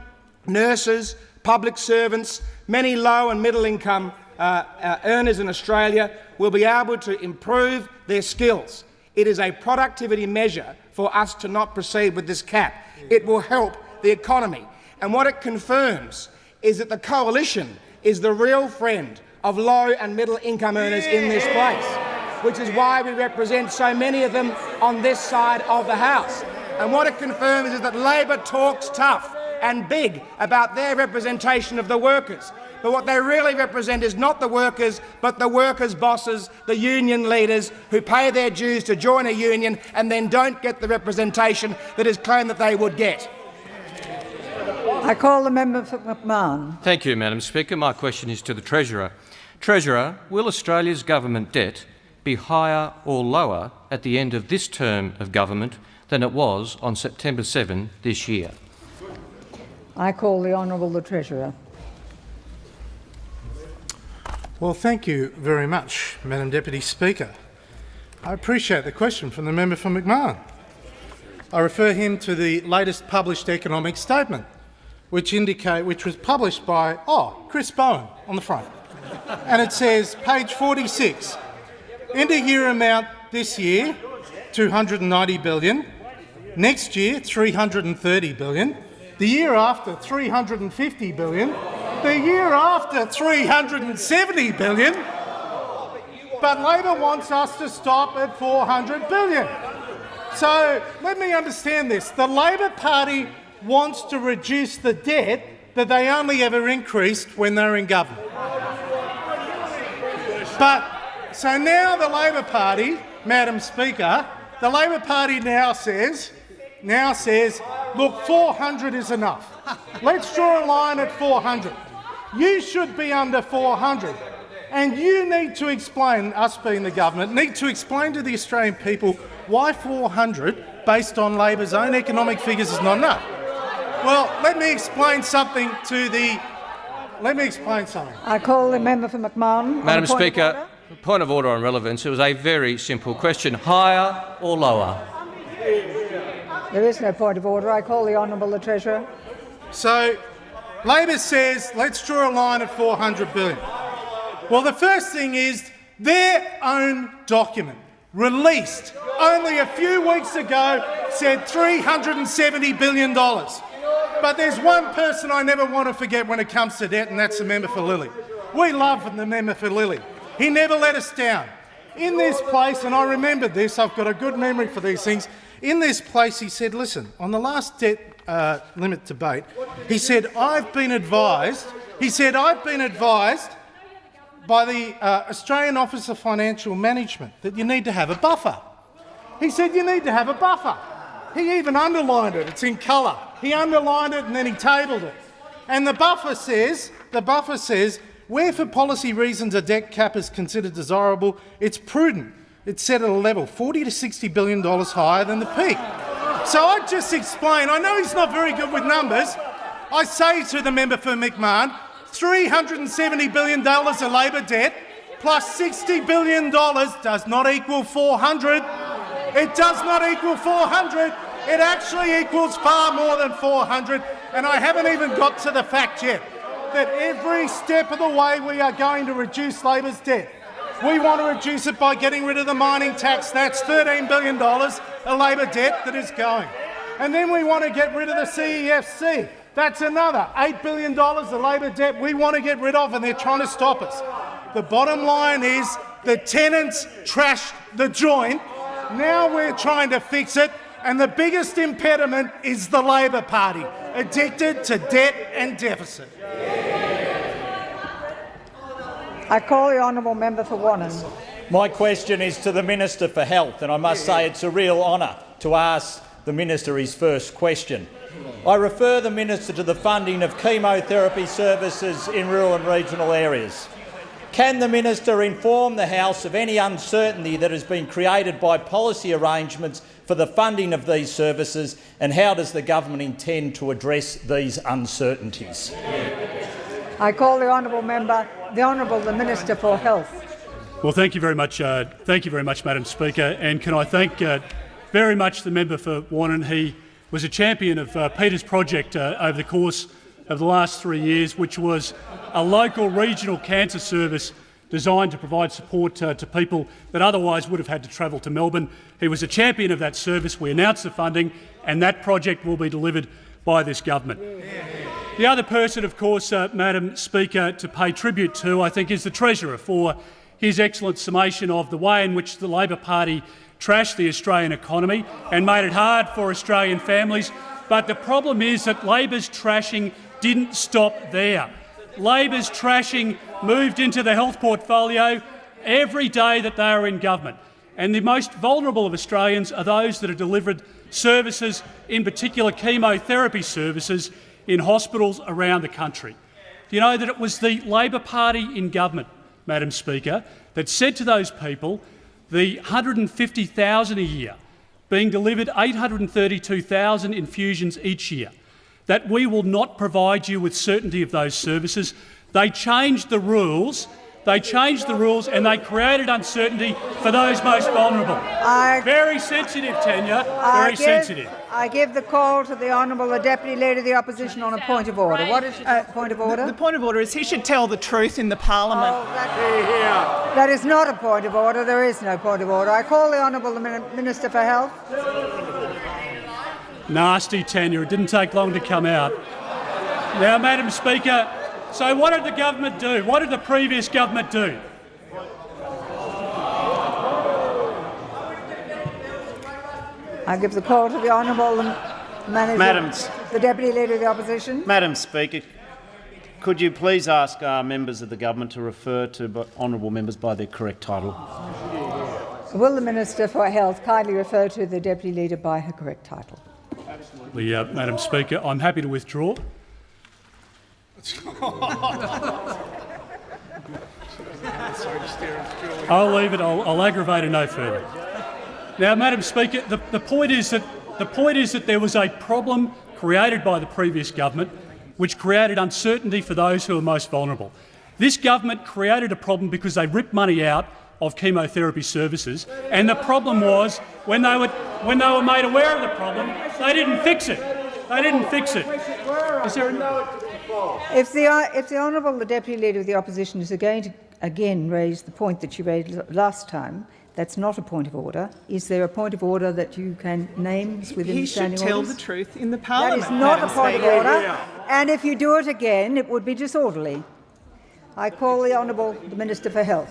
nurses, public servants, many low and middle income earners in Australia will be able to improve their skills. It is a productivity measure for us to not proceed with this cap. It will help the economy. And what it confirms is that the Coalition is the real friend of low and middle income earners in this place, which is why we represent so many of them on this side of the House. And what it confirms is that Labor talks tough and big about their representation of the workers. But what they really represent is not the workers, but the workers' bosses, the union leaders who pay their dues to join a union and then don't get the representation that is claimed that they would get. I call the member for McMahon. Thank you, Madam Speaker. My question is to the Treasurer. Treasurer, will Australia's government debt be higher or lower at the end of this term of government than it was on September 7 this year? I call the Honourable the Treasurer. Well, thank you very much, Madam Deputy Speaker. I appreciate the question from the member for McMahon. I refer him to the latest published economic statement, which was published by Chris Bowen on the front. And it says, page 46, end-of-year amount this year, $290 billion, next year, $330 billion, the year after, $350 billion, the year after, $370 billion, but Labor wants us to stop at $400 billion. So let me understand this. The Labor Party wants to reduce the debt that they only ever increased when they were in government. But so now the Labor Party, Madam Speaker, the Labor Party now says, look, 400 is enough. Let's draw a line at 400. You should be under 400. And you need to explain, us being the government, need to explain to the Australian people why 400, based on Labor's own economic figures, is not enough. Well, let me explain something. I call the member for McMahon. Madam Speaker, point of order on relevance. It was a very simple question. Higher or lower? There is no point of order. I call the Honourable the Treasurer. So Labor says, let's draw a line at $400 billion. Well, the first thing is their own document, released only a few weeks ago, said $370 billion. But there's one person I never want to forget when it comes to debt, and that's the member for Lilly. We love the member for Lilly. He never let us down. In this place, and I remembered this, I've got a good memory for these things, in this place he said, listen, on the last debt limit debate, he said, I've been advised by the Australian Office of Financial Management that you need to have a buffer. He said you need to have a buffer. He even underlined it. It's in colour. He underlined it and then he tabled it. And the buffer says, where for policy reasons a debt cap is considered desirable, it's prudent. It's set at a level $40 to $60 billion higher than the peak. So I just explain, I know he's not very good with numbers. I say to the member for McMahon, $370 billion of Labor debt plus $60 billion does not equal 400. It does not equal 400. It actually equals far more than 400. And I haven't even got to the fact yet that every step of the way we are going to reduce Labor's debt. We want to reduce it by getting rid of the mining tax. That's $13 billion of Labor debt that is going. And then we want to get rid of the CEFC. That's another $8 billion of Labor debt we want to get rid of, and they're trying to stop us. The bottom line is the tenants trashed the joint Now we're trying to fix it, and the biggest impediment is the Labor Party, addicted to debt and deficit. I call the honourable member for Wannon. My question is to the Minister for Health, and I must say it's a real honour to ask the Minister his first question. I refer the Minister to the funding of chemotherapy services in rural and regional areas. Can the Minister inform the House of any uncertainty that has been created by policy arrangements for the funding of these services, and how does the government intend to address these uncertainties? I call the honourable member, the Minister for Health. Well, thank you very much, Madam Speaker, and can I thank very much the member for Wannon. He was a champion of Peter's project over the course of the last 3 years, which was a local regional cancer service designed to provide support to people that otherwise would have had to travel to Melbourne. He was a champion of that service. We announced the funding, and that project will be delivered by this government. The other person, of course, Madam Speaker, to pay tribute to, I think, is the Treasurer for his excellent summation of the way in which the Labor Party trashed the Australian economy and made it hard for Australian families. But the problem is that Labor's trashing didn't stop there. Labor's trashing moved into the health portfolio every day that they are in government. And the most vulnerable of Australians are those that are delivered services, in particular chemotherapy services, in hospitals around the country. Do you know that it was the Labor Party in government, Madam Speaker, that said to those people, the 150,000 a year, being delivered 832,000 infusions each year, that we will not provide you with certainty of those services. They changed the rules. They changed the rules and they created uncertainty for those most vulnerable. Very sensitive, Tanya. Very sensitive. I give the call to the Honourable the Deputy Leader of the Opposition on a point of order. What is your point of order? The point of order is he should tell the truth in the Parliament. That is not a point of order. There is no point of order. I call the Honourable Minister for Health. Nasty, Tanya. It didn't take long to come out. Now, Madam Speaker, so what did the government do? What did the previous government do? I give the call to the Honourable Manager, the Deputy Leader of the Opposition. Madam Speaker, could you please ask members of the government to refer to honourable members by their correct title? Will the Minister for Health kindly refer to the Deputy Leader by her correct title? Absolutely, Madam Speaker. I'm happy to withdraw. I'll leave it. I'll aggravate it no further. Now, Madam Speaker, the point is that there was a problem created by the previous government which created uncertainty for those who are most vulnerable. This government created a problem because they ripped money out of chemotherapy services, and the problem was when they were made aware of the problem, they didn't fix it. They didn't fix it. Is there If the Honourable the Deputy Leader of the Opposition is going to again raise the point that she raised last time, that's not a point of order. Is there a point of order that you can name within the standing orders? He should tell the truth in the Parliament. That is not a point of order, and if you do it again, it would be disorderly. I call the Honourable the Minister for Health.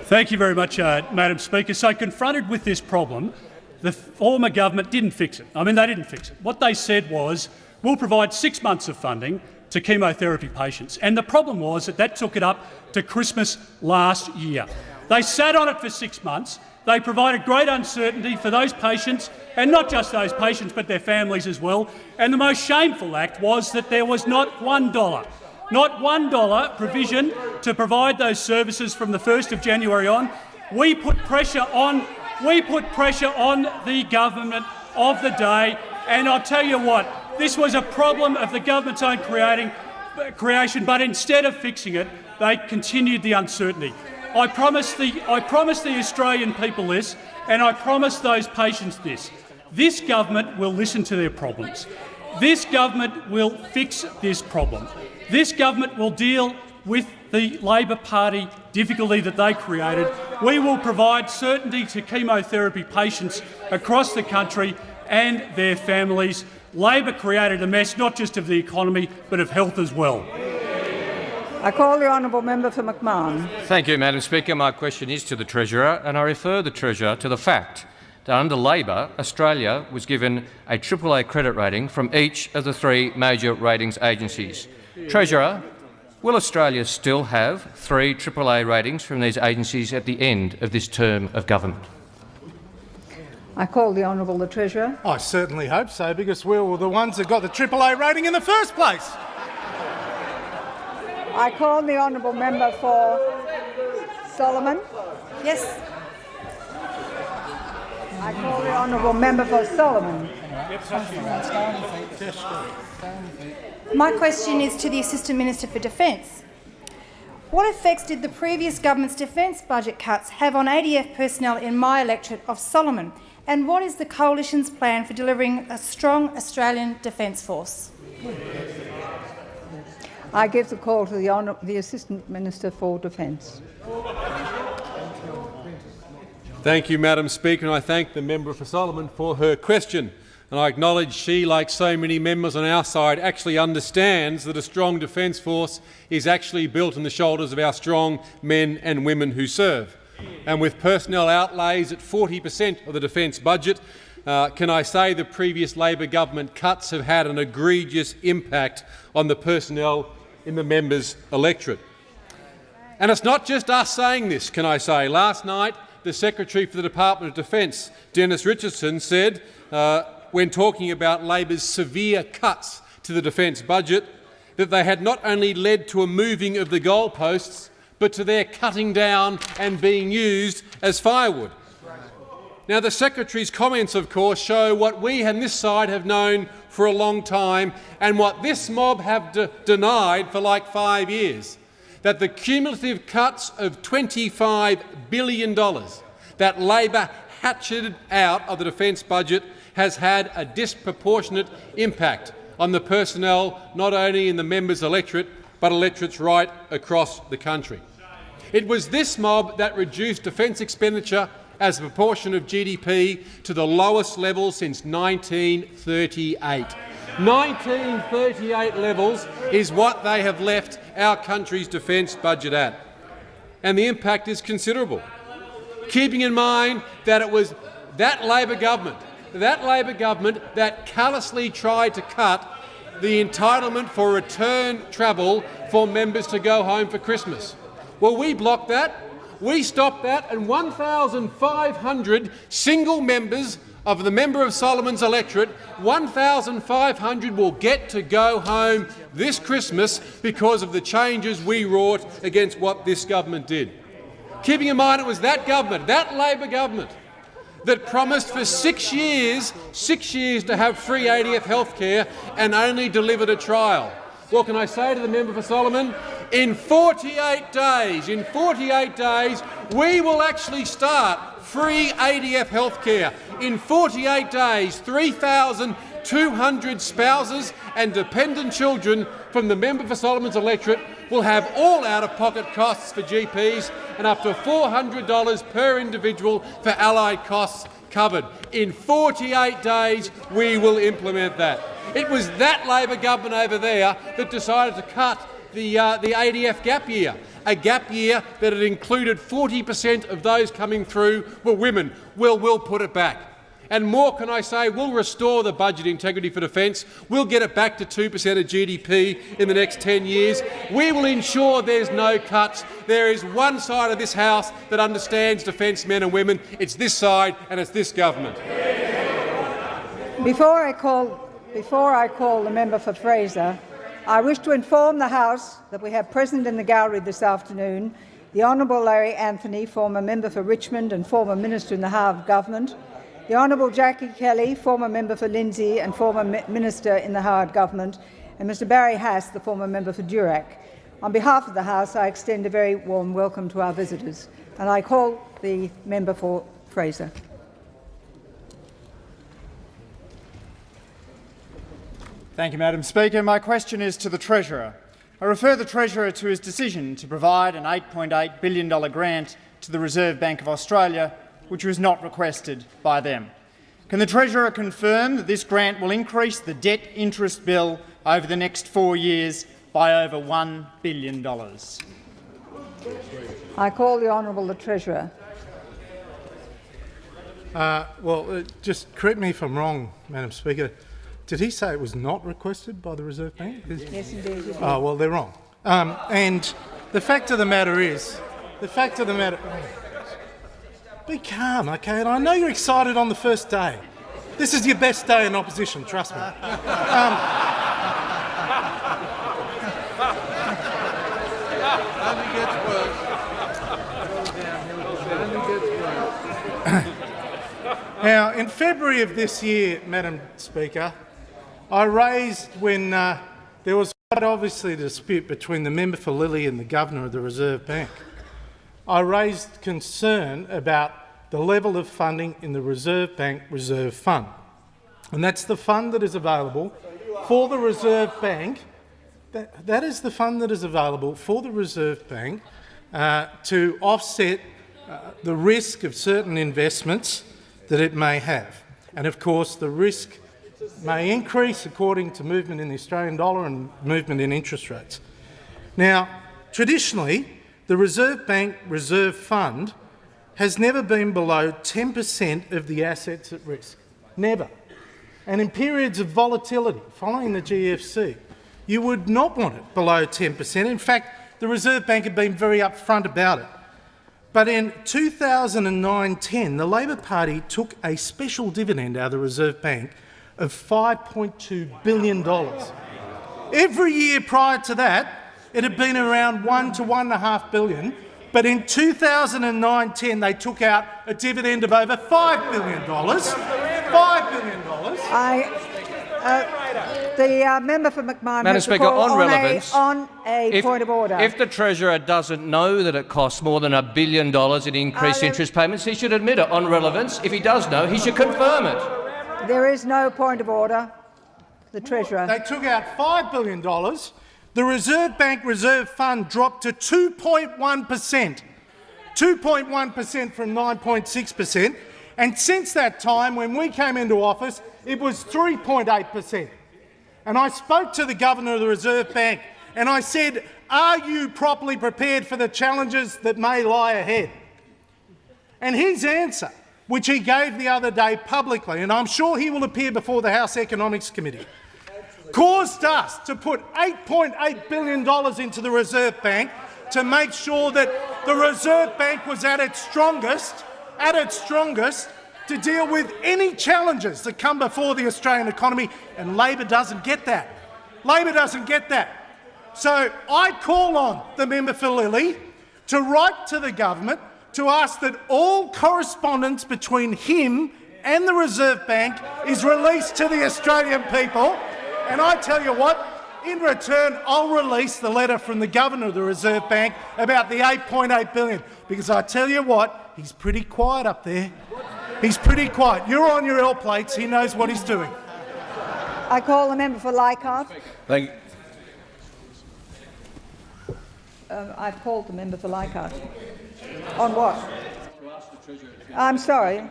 Thank you very much, Madam Speaker. So, confronted with this problem, the former government didn't fix it. I mean, they didn't fix it. What they said was, we'll provide 6 months of funding to chemotherapy patients. And the problem was that took it up to Christmas last year. They sat on it for 6 months. They provided great uncertainty for those patients, and not just those patients, but their families as well. And the most shameful act was that there was not $1 provision to provide those services from the 1st of January on. We put pressure on the government of the day, and I'll tell you what, this was a problem of the government's own creation, but instead of fixing it, they continued the uncertainty. I promise the Australian people this, and I promise those patients this. This government will listen to their problems. This government will fix this problem. This government will deal with the Labor Party difficulty that they created. We will provide certainty to chemotherapy patients across the country and their families. Labor created a mess not just of the economy but of health as well. I call the honourable member for McMahon. Thank you, Madam Speaker. My question is to the Treasurer, and I refer the Treasurer to the fact that under Labor, Australia was given a AAA credit rating from each of the three major ratings agencies. Treasurer, will Australia still have three AAA ratings from these agencies at the end of this term of government? I call the honourable the Treasurer. I certainly hope so, because we were the ones that got the AAA rating in the first place. I call the honourable member for Solomon. Yes. I call the honourable member for Solomon. My question is to the Assistant Minister for Defence. What effects did the previous government's defence budget cuts have on ADF personnel in my electorate of Solomon? And what is the Coalition's plan for delivering a strong Australian Defence Force? I give the call to the Assistant Minister for Defence. Thank you, Madam Speaker, and I thank the member for Solomon for her question. And I acknowledge she, like so many members on our side, actually understands that a strong defence force is actually built on the shoulders of our strong men and women who serve. And with personnel outlays at 40% of the defence budget, can I say the previous Labor government cuts have had an egregious impact on the personnel in the members' electorate. And it's not just us saying this, can I say. Last night, the Secretary for the Department of Defence, Dennis Richardson, said, when talking about Labor's severe cuts to the defence budget, that they had not only led to a moving of the goalposts, but to their cutting down and being used as firewood. Now, the Secretary's comments, of course, show what we on this side have known for a long time and what this mob have denied for like 5 years, that the cumulative cuts of $25 billion that Labor hatcheted out of the defence budget has had a disproportionate impact on the personnel not only in the members' electorate but electorates right across the country. It was this mob that reduced defence expenditure as a proportion of GDP to the lowest level since 1938. 1938 levels is what they have left our country's defence budget at. And the impact is considerable. Keeping in mind that it was that Labor government that callously tried to cut the entitlement for return travel for members to go home for Christmas. Well, we blocked that. We stopped that, and 1,500 single members of the member of Solomon's electorate, 1,500 will get to go home this Christmas because of the changes we wrought against what this government did. Keeping in mind it was that government, that Labor government, that promised for 6 years to have free ADF healthcare and only delivered a trial. What can I say to the member for Solomon? In 48 days, we will actually start free ADF healthcare. In 48 days, 3,200 spouses and dependent children from the member for Solomon's electorate will have all out-of-pocket costs for GPs and up to $400 per individual for allied costs covered. In 48 days, we will implement that. It was that Labor government over there that decided to cut the ADF gap year, a gap year that had included 40% of those coming through were women. Well, we'll put it back. And more can I say, we'll restore the budget integrity for defence. We'll get it back to 2% of GDP in the next 10 years. We will ensure there's no cuts. There is one side of this House that understands defence men and women. It's this side and it's this government. Before I call the member for Fraser, I wish to inform the House that we have present in the gallery this afternoon the Honourable Larry Anthony, former member for Richmond and former Minister in the Harv Government, the Honourable Jackie Kelly, former member for Lindsay and former Minister in the Howard Government, and Mr Barry Hass, the former member for Durack. On behalf of the House, I extend a very warm welcome to our visitors, and I call the member for Fraser. Thank you, Madam Speaker. My question is to the Treasurer. I refer the Treasurer to his decision to provide an $8.8 billion grant to the Reserve Bank of Australia, which was not requested by them. Can the Treasurer confirm that this grant will increase the debt interest bill over the next 4 years by over $1 billion. I call the Honourable the Treasurer. Just correct me if I'm wrong, Madam Speaker. Did he say it was not requested by the Reserve Bank? Yes, indeed. Oh, well, they're wrong. And the fact of the matter is, be calm, okay? And I know you're excited on the first day. This is your best day in opposition, trust me. Now, in February of this year, Madam Speaker, I raised, when there was quite obviously a dispute between the member for Lilley and the Governor of the Reserve Bank, I raised concern about the level of funding in the Reserve Bank Reserve Fund. And that's the fund that is available for the Reserve Bank. That is the fund that is available for the Reserve Bank to offset the risk of certain investments that it may have. And of course, the risk may increase according to movement in the Australian dollar and movement in interest rates. Now, traditionally, the Reserve Bank Reserve Fund has never been below 10% of the assets at risk. Never. And in periods of volatility following the GFC, you would not want it below 10%. In fact, the Reserve Bank had been very upfront about it. But in 2009-10, the Labor Party took a special dividend out of the Reserve Bank of $5.2 billion. Every year prior to that, it had been around $1 to $1.5 billion, but in 2009-10 they took out a dividend of over $5 billion. $5 billion. The member for McMahon. Madam Speaker, on relevance, on a point of order. If the Treasurer doesn't know that it costs more than $1 billion in increased interest payments, he should admit it. On relevance, if he does know, he should confirm it. There is no point of order. The Treasurer. They took out $5 billion. The Reserve Bank Reserve Fund dropped to 2.1%. 2.1% from 9.6%. And since that time, when we came into office, it was 3.8%. And I spoke to the Governor of the Reserve Bank and I said, are you properly prepared for the challenges that may lie ahead? And his answer, which he gave the other day publicly, and I'm sure he will appear before the House Economics Committee, caused us to put $8.8 billion into the Reserve Bank to make sure that the Reserve Bank was at its strongest to deal with any challenges that come before the Australian economy, and Labor doesn't get that. Labor doesn't get that. So I call on the member for Lilley to write to the government to ask that all correspondence between him and the Reserve Bank is released to the Australian people. And I tell you what, in return, I'll release the letter from the Governor of the Reserve Bank about the $8.8 billion, because I tell you what, he's pretty quiet up there. He's pretty quiet. You're on your L plates. He knows what he's doing. I call the member for Leichhardt. Thank you. I've called the member for Leichhardt. On what? I'm sorry.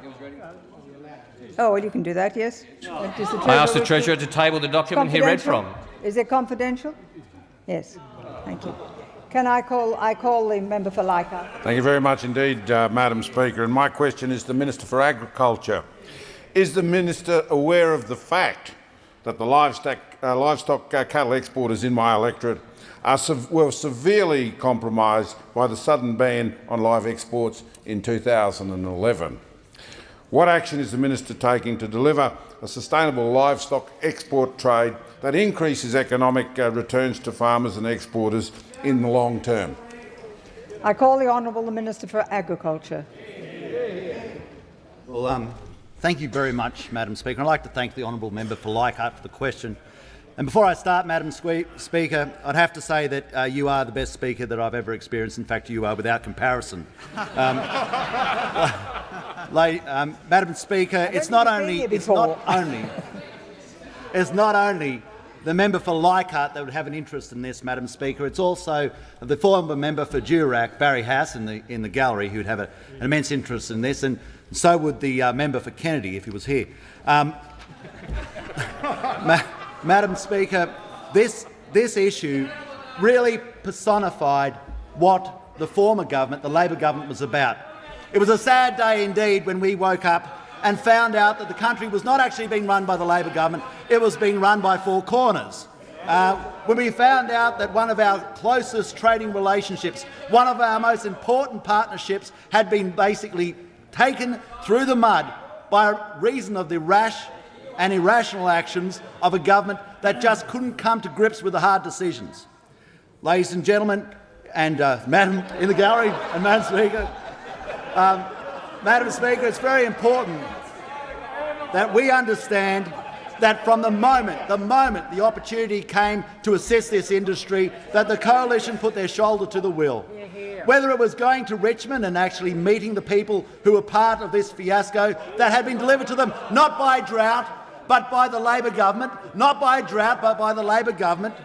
Oh, well, you can do that, yes. I asked the Treasurer to table the document he read from. Is it confidential? Yes. Thank you. I call the member for Leichhardt. Thank you very much indeed, Madam Speaker. And my question is to the Minister for Agriculture. Is the Minister aware of the fact that the livestock cattle exporters in my electorate were severely compromised by the sudden ban on live exports in 2011? What action is the Minister taking to deliver a sustainable livestock export trade that increases economic returns to farmers and exporters in the long term? I call the Honourable the Minister for Agriculture. Well, thank you very much, Madam Speaker. I'd like to thank the Honourable Member for Leichhardt for the question. And before I start, Madam Speaker, I'd have to say that you are the best Speaker that I've ever experienced. In fact, you are without comparison. Madam Speaker, it's not only the member for Leichhardt that would have an interest in this, Madam Speaker. It's also the former member for Durack, Barry House, in the gallery, who would have an immense interest in this, and so would the member for Kennedy if he was here. Madam Speaker, this issue really personified what the former government, the Labor government, was about. It was a sad day indeed when we woke up and found out that the country was not actually being run by the Labor government, it was being run by Four Corners. When we found out that one of our closest trading relationships, one of our most important partnerships, had been basically taken through the mud by reason of the rash and irrational actions of a government that just couldn't come to grips with the hard decisions. Ladies and gentlemen, and Madam in the gallery, and Madam Speaker, Madam Speaker, it's very important that we understand that from the moment the opportunity came to assist this industry, that the coalition put their shoulder to the wheel. Whether it was going to Richmond and actually meeting the people who were part of this fiasco that had been delivered to them not by drought but by the Labor government, not by drought but by the Labor government,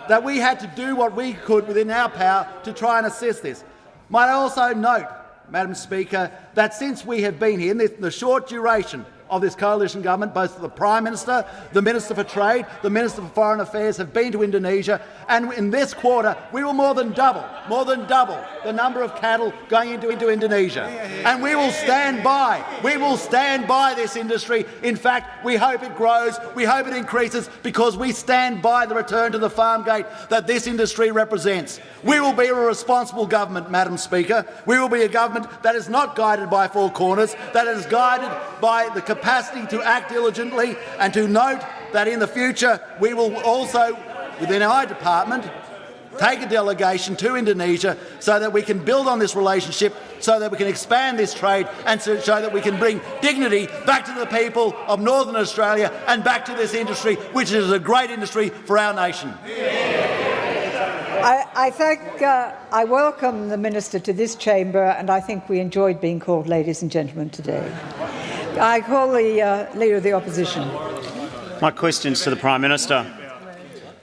that we had to do what we could within our power to try and assist this. Might I also note, Madam Speaker, that since we have been here, in the short duration of this coalition government, both the Prime Minister, the Minister for Trade, the Minister for Foreign Affairs have been to Indonesia, and in this quarter we will more than double the number of cattle going into Indonesia. And we will stand by this industry. In fact, we hope it grows, we hope it increases, because we stand by the return to the farm gate that this industry represents. We will be a responsible government, Madam Speaker. We will be a government that is not guided by Four Corners, that is guided by the capacity to act diligently, and to note that in the future we will also, within our department, take a delegation to Indonesia so that we can build on this relationship, so that we can expand this trade, and so that we can bring dignity back to the people of Northern Australia and back to this industry, which is a great industry for our nation. I welcome the Minister to this chamber, and I think we enjoyed being called ladies and gentlemen today. I call the Leader of the Opposition. My question is to the Prime Minister.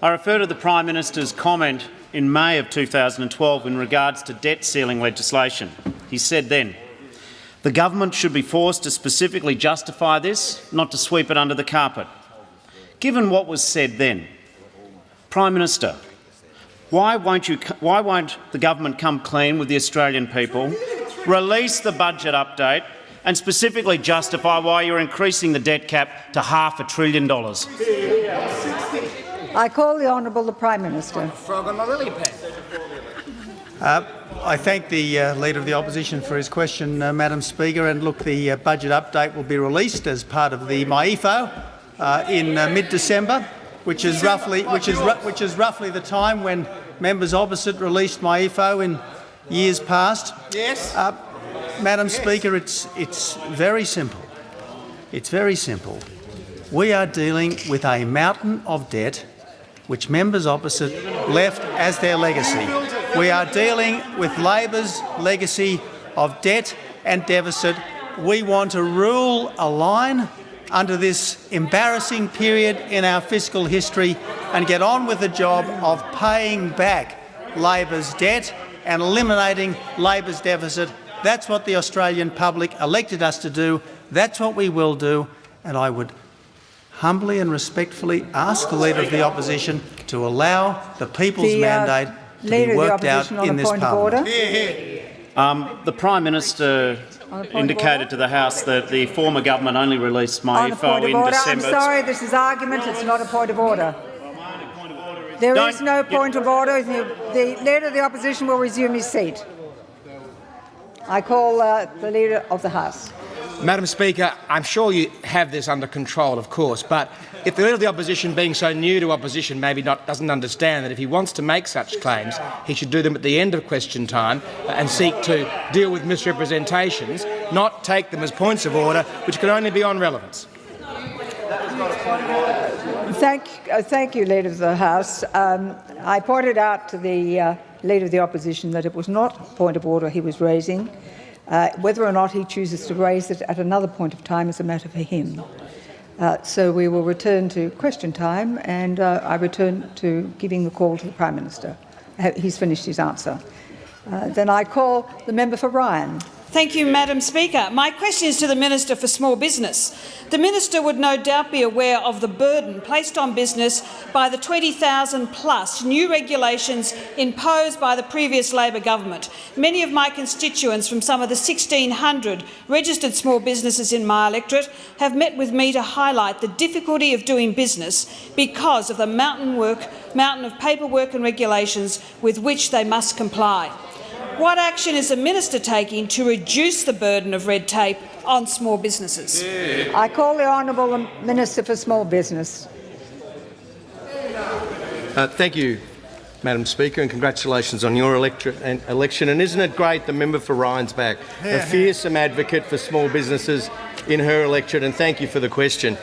I refer to the Prime Minister's comment in May of 2012 in regards to debt ceiling legislation. He said then, "The government should be forced to specifically justify this, not to sweep it under the carpet." Given what was said then, Prime Minister, why won't the government come clean with the Australian people, release the budget update and specifically justify why you're increasing the debt cap to $500 billion? I call the Honourable the Prime Minister. I thank the Leader of the Opposition for his question, Madam Speaker. And look, the budget update will be released as part of the MyEFO in mid-December, which is roughly the time when members opposite released MyEFO in years past. Yes. Madam Speaker, it's very simple. It's very simple. We are dealing with a mountain of debt which members opposite left as their legacy. We are dealing with Labor's legacy of debt and deficit. We want to rule a line under this embarrassing period in our fiscal history and get on with the job of paying back Labor's debt and eliminating Labor's deficit. That's what the Australian public elected us to do. That's what we will do. And I would humbly and respectfully ask the Leader of the Opposition to allow the people's mandate to be worked out in this Parliament. The Prime Minister indicated to the House that the former government only released MyEFO in December. I'm sorry, this is argument. It's not a point of order. There is no point of order. The Leader of the Opposition will resume his seat. I call the Leader of the House. Madam Speaker, I'm sure you have this under control, of course, but if the Leader of the Opposition, being so new to opposition, maybe doesn't understand that if he wants to make such claims, he should do them at the end of question time and seek to deal with misrepresentations, not take them as points of order, which can only be on relevance. Thank you, Leader of the House. I pointed out to the Leader of the Opposition that it was not a point of order he was raising. Whether or not he chooses to raise it at another point of time is a matter for him. So we will return to question time, and I return to giving the call to the Prime Minister. He's finished his answer. Then I call the member for Ryan. Thank you, Madam Speaker. My question is to the Minister for Small Business. The Minister would no doubt be aware of the burden placed on business by the 20,000+ new regulations imposed by the previous Labor government. Many of my constituents from some of the 1,600 registered small businesses in my electorate have met with me to highlight the difficulty of doing business because of the mountain of paperwork and regulations with which they must comply. What action is the Minister taking to reduce the burden of red tape on small businesses? I call the Honourable Minister for Small Business. Thank you, Madam Speaker, and congratulations on your election. And isn't it great the member for Ryan's back, a fearsome advocate for small businesses in her electorate, and thank you for the question.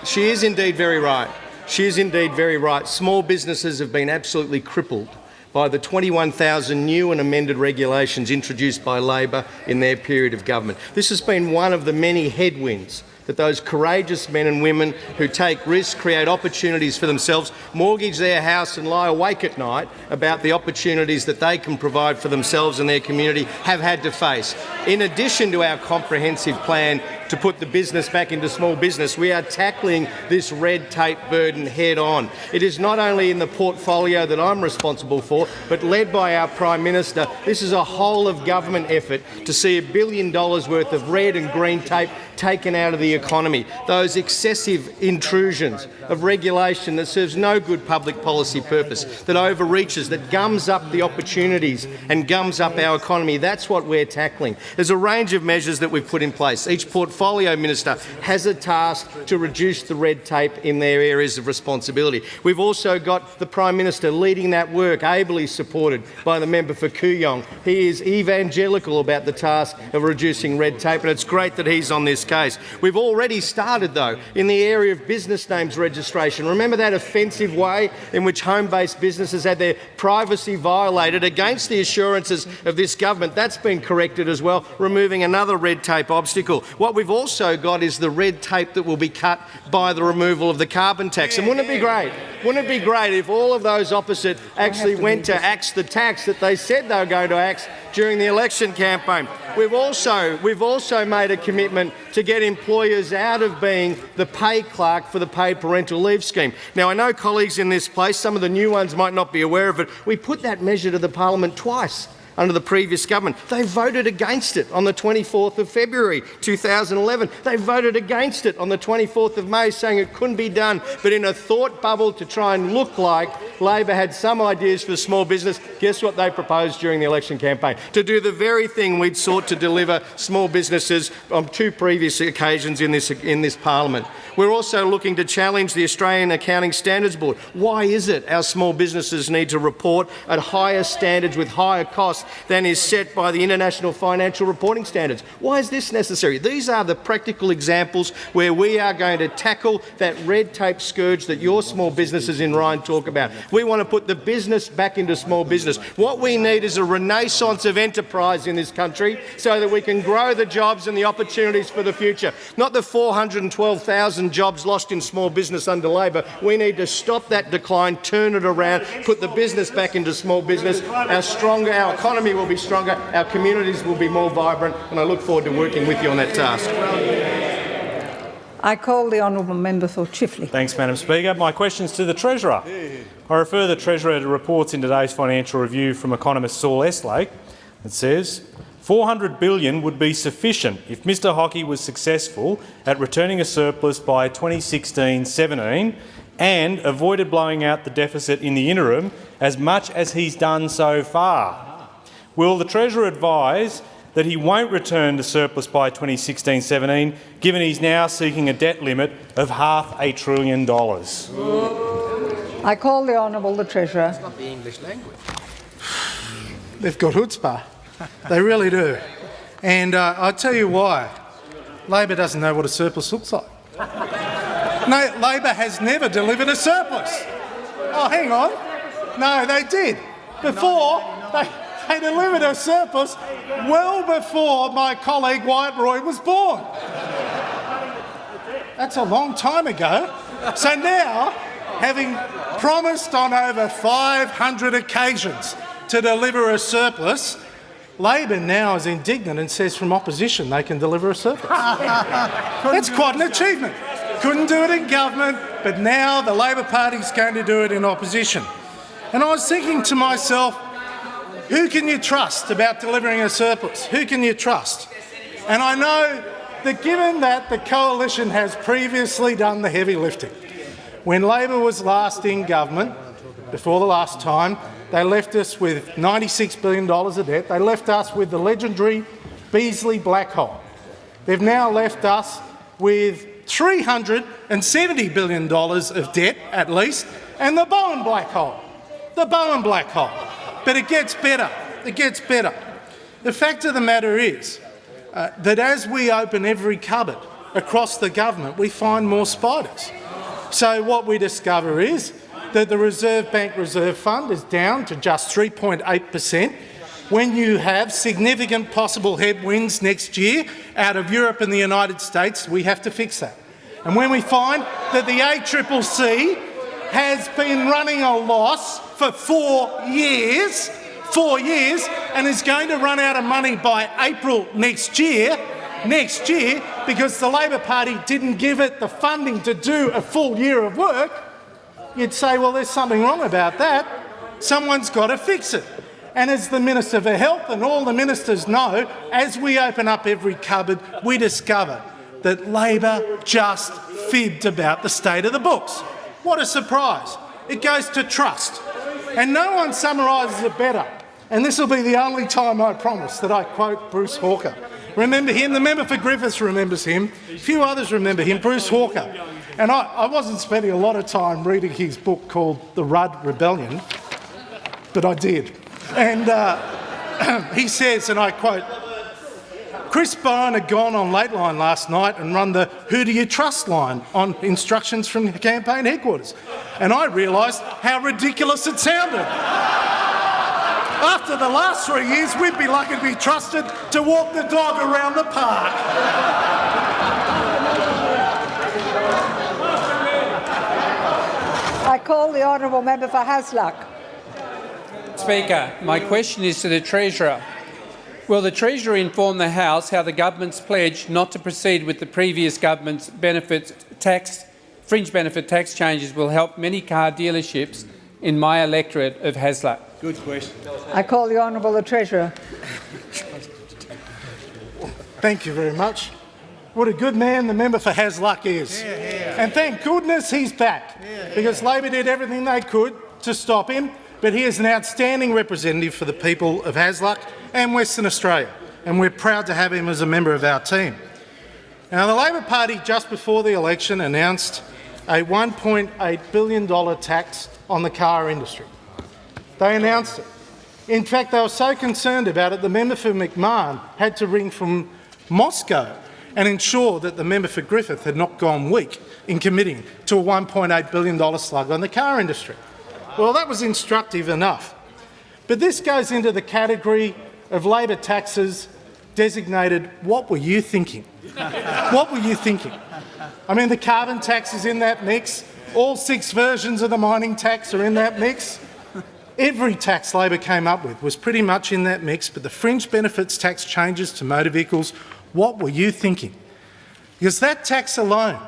She is indeed very right. She is indeed very right. Small businesses have been absolutely crippled by the 21,000 new and amended regulations introduced by Labor in their period of government. This has been one of the many headwinds that those courageous men and women who take risks, create opportunities for themselves, mortgage their house and lie awake at night about the opportunities that they can provide for themselves and their community have had to face. In addition to our comprehensive plan to put the business back into small business, we are tackling this red tape burden head on. It is not only in the portfolio that I'm responsible for, but led by our Prime Minister. This is a whole of government effort to see $1 billion worth of red and green tape taken out of the economy. Those excessive intrusions of regulation that serves no good public policy purpose, that overreaches, that gums up the opportunities and gums up our economy. That's what we're tackling. There's a range of measures that we've put in place. Each portfolio minister has a task to reduce the red tape in their areas of responsibility. We've also got the Prime Minister leading that work, ably supported by the member for Kooyong. He is evangelical about the task of reducing red tape, and it's great that he's on this case. We've already started, though, in the area of business names registration. Remember that offensive way in which home-based businesses had their privacy violated against the assurances of this government? That's been corrected as well, removing another red tape obstacle. What we've also got is the red tape that will be cut by the removal of the carbon tax. And wouldn't it be great? Wouldn't it be great if all of those opposite actually went to axe the tax that they said they were going to axe during the election campaign? We've also made a commitment to get employers out of being the pay clerk for the paid parental leave scheme. Now, I know colleagues in this place, some of the new ones might not be aware of it. We put that measure to the Parliament twice under the previous government. They voted against it on the 24th of February 2011. They voted against it on the 24th of May, saying it couldn't be done. But in a thought bubble to try and look like Labor had some ideas for small business, guess what they proposed during the election campaign? To do the very thing we'd sought to deliver small businesses on two previous occasions in this Parliament. We're also looking to challenge the Australian Accounting Standards Board. Why is it our small businesses need to report at higher standards with higher costs than is set by the International Financial Reporting Standards? Why is this necessary? These are the practical examples where we are going to tackle that red tape scourge that your small businesses in Ryan talk about. We want to put the business back into small business. What we need is a renaissance of enterprise in this country so that we can grow the jobs and the opportunities for the future. Not the 412,000 jobs lost in small business under Labor. We need to stop that decline, turn it around, put the business back into small business. Our economy will be stronger, our communities will be more vibrant, and I look forward to working with you on that task. I call the honourable member for Chifley. Thanks, Madam Speaker. My question is to the Treasurer. I refer the Treasurer to reports in today's financial review from economist Saul Estlake that says $400 billion would be sufficient if Mr Hockey was successful at returning a surplus by 2016-17 and avoided blowing out the deficit in the interim as much as he's done so far. Will the Treasurer advise that he won't return the surplus by 2016-17, given he's now seeking a debt limit of $500 billion? I call the Honourable the Treasurer. It's not the English language. They've got chutzpah. They really do. And I'll tell you why. Labor doesn't know what a surplus looks like. No, Labor has never delivered a surplus. Oh, hang on. No, they did. Before, they delivered a surplus well before my colleague Wyatt Roy was born. That's a long time ago. So now, having promised on over 500 occasions to deliver a surplus, Labor now is indignant and says from opposition they can deliver a surplus. That's quite an achievement. Couldn't do it in government, but now the Labor Party is going to do it in opposition. And I was thinking to myself, who can you trust about delivering a surplus? Who can you trust? And I know that given that the coalition has previously done the heavy lifting, when Labor was last in government, before the last time, they left us with $96 billion of debt. They left us with the legendary Beasley black hole. They've now left us with $370 billion of debt, at least, and the Bowen black hole. The Bowen black hole. But it gets better. It gets better. The fact of the matter is that as we open every cupboard across the government, we find more spiders. So what we discover is that the Reserve Bank Reserve Fund is down to just 3.8%. When you have significant possible headwinds next year out of Europe and the United States, we have to fix that. And when we find that the ACCC has been running a loss for 4 years, and is going to run out of money by April next year, because the Labor Party didn't give it the funding to do a full year of work, you'd say, well, there's something wrong about that. Someone's got to fix it. And as the Minister for Health and all the ministers know, as we open up every cupboard, we discover that Labor just fibbed about the state of the books. What a surprise. It goes to trust. And no one summarises it better. And this will be the only time, I promise, that I quote Bruce Hawker. Remember him? The member for Griffiths remembers him. A few others remember him, Bruce Hawker. And I wasn't spending a lot of time reading his book called The Rudd Rebellion, but I did. And he says, and I quote, Chris Bowen had gone on Lateline last night and run the "Who do you trust" line on instructions from the campaign headquarters. And I realised how ridiculous it sounded. After the last 3 years, we'd be lucky to be trusted to walk the dog around the park. I call the honourable member for Hasluck. Speaker, my question is to the Treasurer. Will the Treasurer inform the House how the government's pledge not to proceed with the previous government's fringe benefit tax changes will help many car dealerships in my electorate of Hasluck? Good question. I call the honourable the Treasurer. Thank you very much. What a good man the member for Hasluck is. And thank goodness he's back, because Labor did everything they could to stop him, but he is an outstanding representative for the people of Hasluck and Western Australia, and we're proud to have him as a member of our team. Now, the Labor Party just before the election announced a $1.8 billion tax on the car industry. They announced it. In fact, they were so concerned about it, the member for McMahon had to ring from Moscow and ensure that the member for Griffith had not gone weak in committing to a $1.8 billion slug on the car industry. Well, that was instructive enough. But this goes into the category of Labor taxes designated, what were you thinking? What were you thinking? I mean, the carbon tax is in that mix. All 6 versions of the mining tax are in that mix. Every tax Labor came up with was pretty much in that mix, but the fringe benefits tax changes to motor vehicles, what were you thinking? Because that tax alone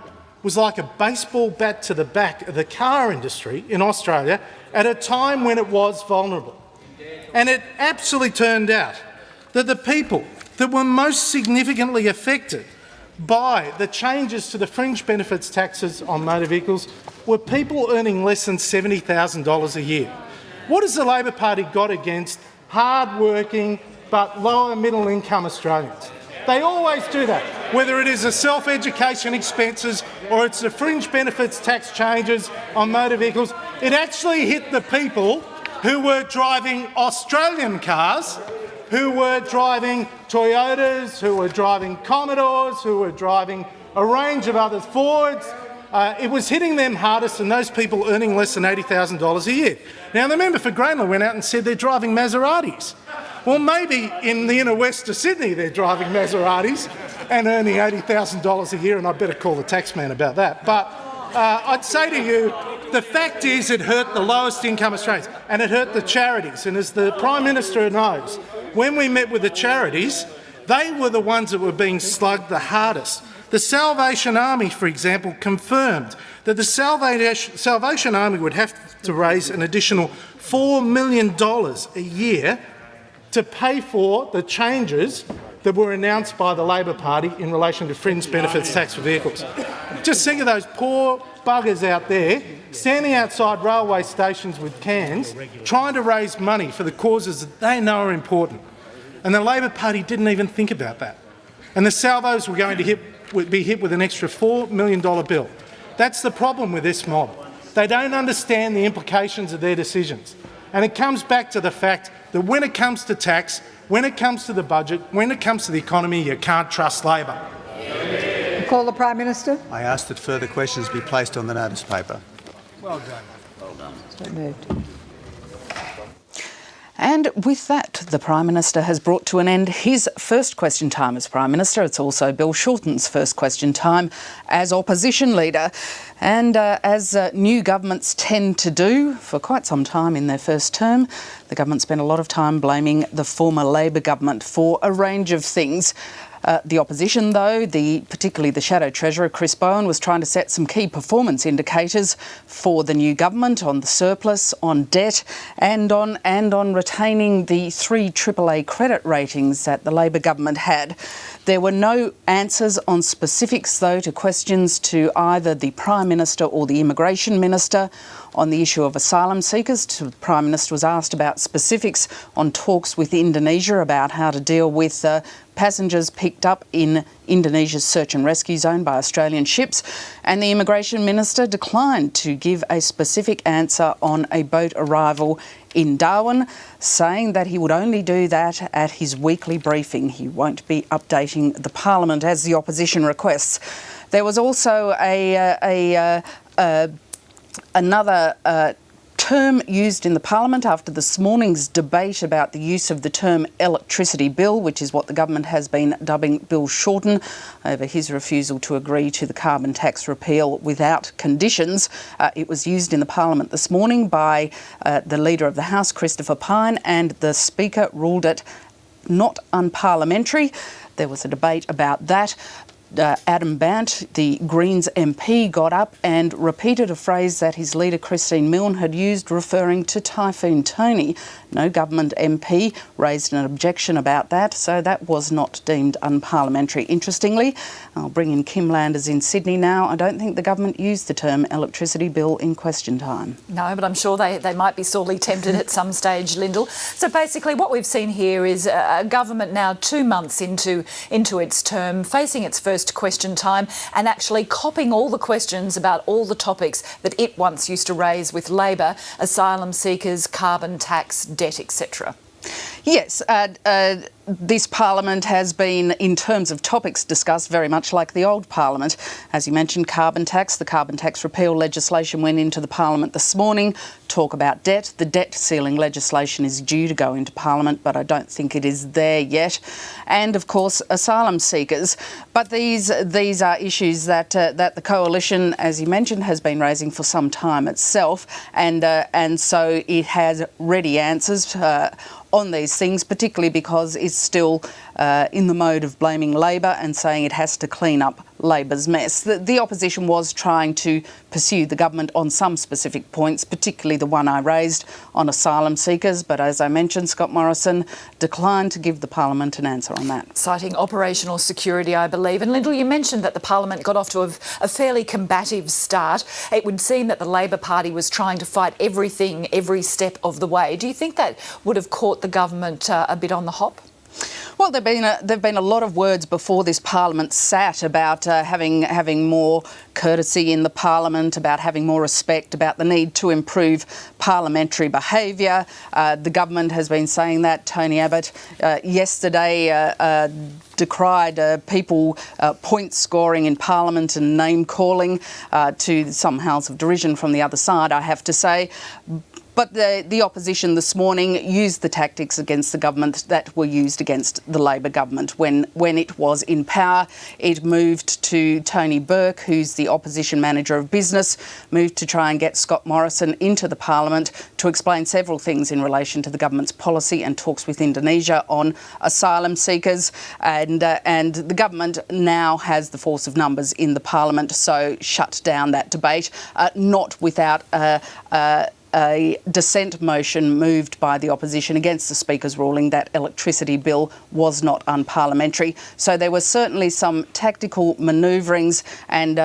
was like a baseball bat to the back of the car industry in Australia at a time when it was vulnerable. And it absolutely turned out that the people that were most significantly affected by the changes to the fringe benefits taxes on motor vehicles were people earning less than $70,000 a year. What has the Labor Party got against hard-working but lower middle income Australians? They always do that, whether it is the self-education expenses or it's the fringe benefits tax changes on motor vehicles. It actually hit the people who were driving Australian cars, who were driving Toyotas, who were driving Commodores, who were driving a range of others, Fords. It was hitting them hardest than those people earning less than $80,000 a year. Now, the member for Grayndler went out and said they're driving Maseratis. Well, maybe in the inner west of Sydney they're driving Maseratis and earning $80,000 a year, and I'd better call the taxman about that. But I'd say to you, the fact is it hurt the lowest income Australians and it hurt the charities. And as the Prime Minister knows, when we met with the charities, they were the ones that were being slugged the hardest. The Salvation Army, for example, confirmed that the Salvation Army would have to raise an additional $4 million a year to pay for the changes that were announced by the Labor Party in relation to fringe benefits tax for vehicles. Just think of those poor buggers out there standing outside railway stations with cans trying to raise money for the causes that they know are important. And the Labor Party didn't even think about that. And the Salvos were going to be hit with an extra $4 million bill. That's the problem with this mob. They don't understand the implications of their decisions. And it comes back to the fact that when it comes to tax, when it comes to the budget, when it comes to the economy, you can't trust Labor. Call the Prime Minister. I ask that further questions be placed on the notice paper. Well done. Well done. So moved. And with that, the Prime Minister has brought to an end his first question time as Prime Minister. It's also Bill Shorten's first question time as Opposition Leader. And as new governments tend to do for quite some time in their first term, the government spent a lot of time blaming the former Labor government for a range of things. The opposition, though, particularly the Shadow Treasurer, Chris Bowen, was trying to set some key performance indicators for the new government on the surplus, on debt and on retaining the 3 AAA credit ratings that the Labor government had. There were no answers on specifics, though, to questions to either the Prime Minister or the Immigration Minister on the issue of asylum seekers. The Prime Minister was asked about specifics on talks with Indonesia about how to deal with passengers picked up in Indonesia's search and rescue zone by Australian ships, and the Immigration Minister declined to give a specific answer on a boat arrival in Darwin, saying that he would only do that at his weekly briefing. He won't be updating the Parliament as the opposition requests. There was also another term used in the Parliament after this morning's debate about the use of the term electricity bill, which is what the government has been dubbing Bill Shorten over his refusal to agree to the carbon tax repeal without conditions. It was used in the Parliament this morning by the Leader of the House, Christopher Pyne, and the Speaker ruled it not unparliamentary. There was a debate about that. Adam Bant, the Greens MP, got up and repeated a phrase that his leader Christine Milne had used, referring to Typhoon Tony. No government MP raised an objection about that, so that was not deemed unparliamentary. Interestingly, I'll bring in Kim Landers in Sydney now. I don't think the government used the term electricity bill in question time. No, but I'm sure they might be sorely tempted at some stage, Lyndall. So basically what we've seen here is a government now 2 months into its term, facing its first question time and actually copying all the questions about all the topics that it once used to raise with Labor: asylum seekers, carbon tax, debt, etc. Yes, this Parliament has been, in terms of topics discussed, very much like the old Parliament. As you mentioned, carbon tax. The carbon tax repeal legislation went into the Parliament this morning. Talk about debt. The debt ceiling legislation is due to go into Parliament, but I don't think it is there yet. And, of course, asylum seekers. But these are issues that the Coalition, as you mentioned, has been raising for some time itself, and so it has ready answers on these things, particularly because it's still in the mode of blaming Labor and saying it has to clean up Labor's mess. The opposition was trying to pursue the government on some specific points, particularly the one I raised on asylum seekers, but as I mentioned, Scott Morrison declined to give the Parliament an answer on that. Citing operational security, I believe. And Lyndall, you mentioned that the Parliament got off to a fairly combative start. It would seem that the Labor Party was trying to fight everything, every step of the way. Do you think that would have caught the government a bit on the hop? Well, there've been a lot of words before this Parliament sat about having more courtesy in the Parliament, about having more respect, about the need to improve parliamentary behaviour. The government has been saying that. Tony Abbott yesterday decried people point scoring in Parliament and name calling to some howls of derision from the other side, I have to say. But the opposition this morning used the tactics against the government that were used against the Labor government. When it was in power, it moved to Tony Burke, who's the opposition manager of business, moved to try and get Scott Morrison into the parliament to explain several things in relation to the government's policy and talks with Indonesia on asylum seekers. And the government now has the force of numbers in the parliament, so shut down that debate, not without a dissent motion moved by the opposition against the Speaker's ruling that electricity bill was not unparliamentary. So there were certainly some tactical manoeuvrings and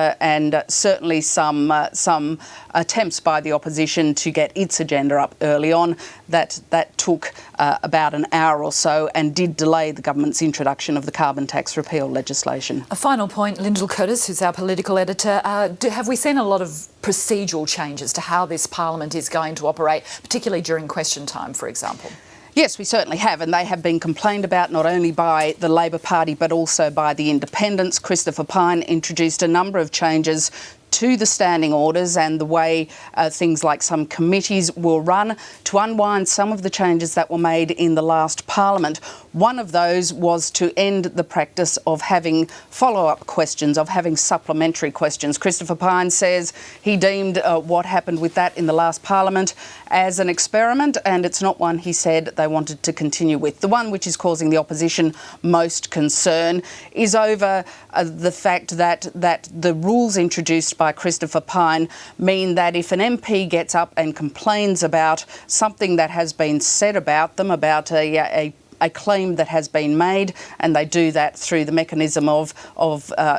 certainly some attempts by the opposition to get its agenda up early on. That took about an hour or so and did delay the government's introduction of the carbon tax repeal legislation. A final point, Lyndall Curtis, who's our political editor. Have we seen a lot of procedural changes to how this parliament is going to operate, particularly during question time, for example? Yes, we certainly have, and they have been complained about not only by the Labor Party but also by the Independents. Christopher Pyne introduced a number of changes to the standing orders and the way things like some committees will run to unwind some of the changes that were made in the last parliament. One of those was to end the practice of having follow-up questions, of having supplementary questions. Christopher Pyne says he deemed what happened with that in the last parliament as an experiment, and it's not one he said they wanted to continue with. The one which is causing the opposition most concern is over the fact that the rules introduced by Christopher Pyne mean that if an MP gets up and complains about something that has been said about them, about a claim that has been made, and they do that through the mechanism of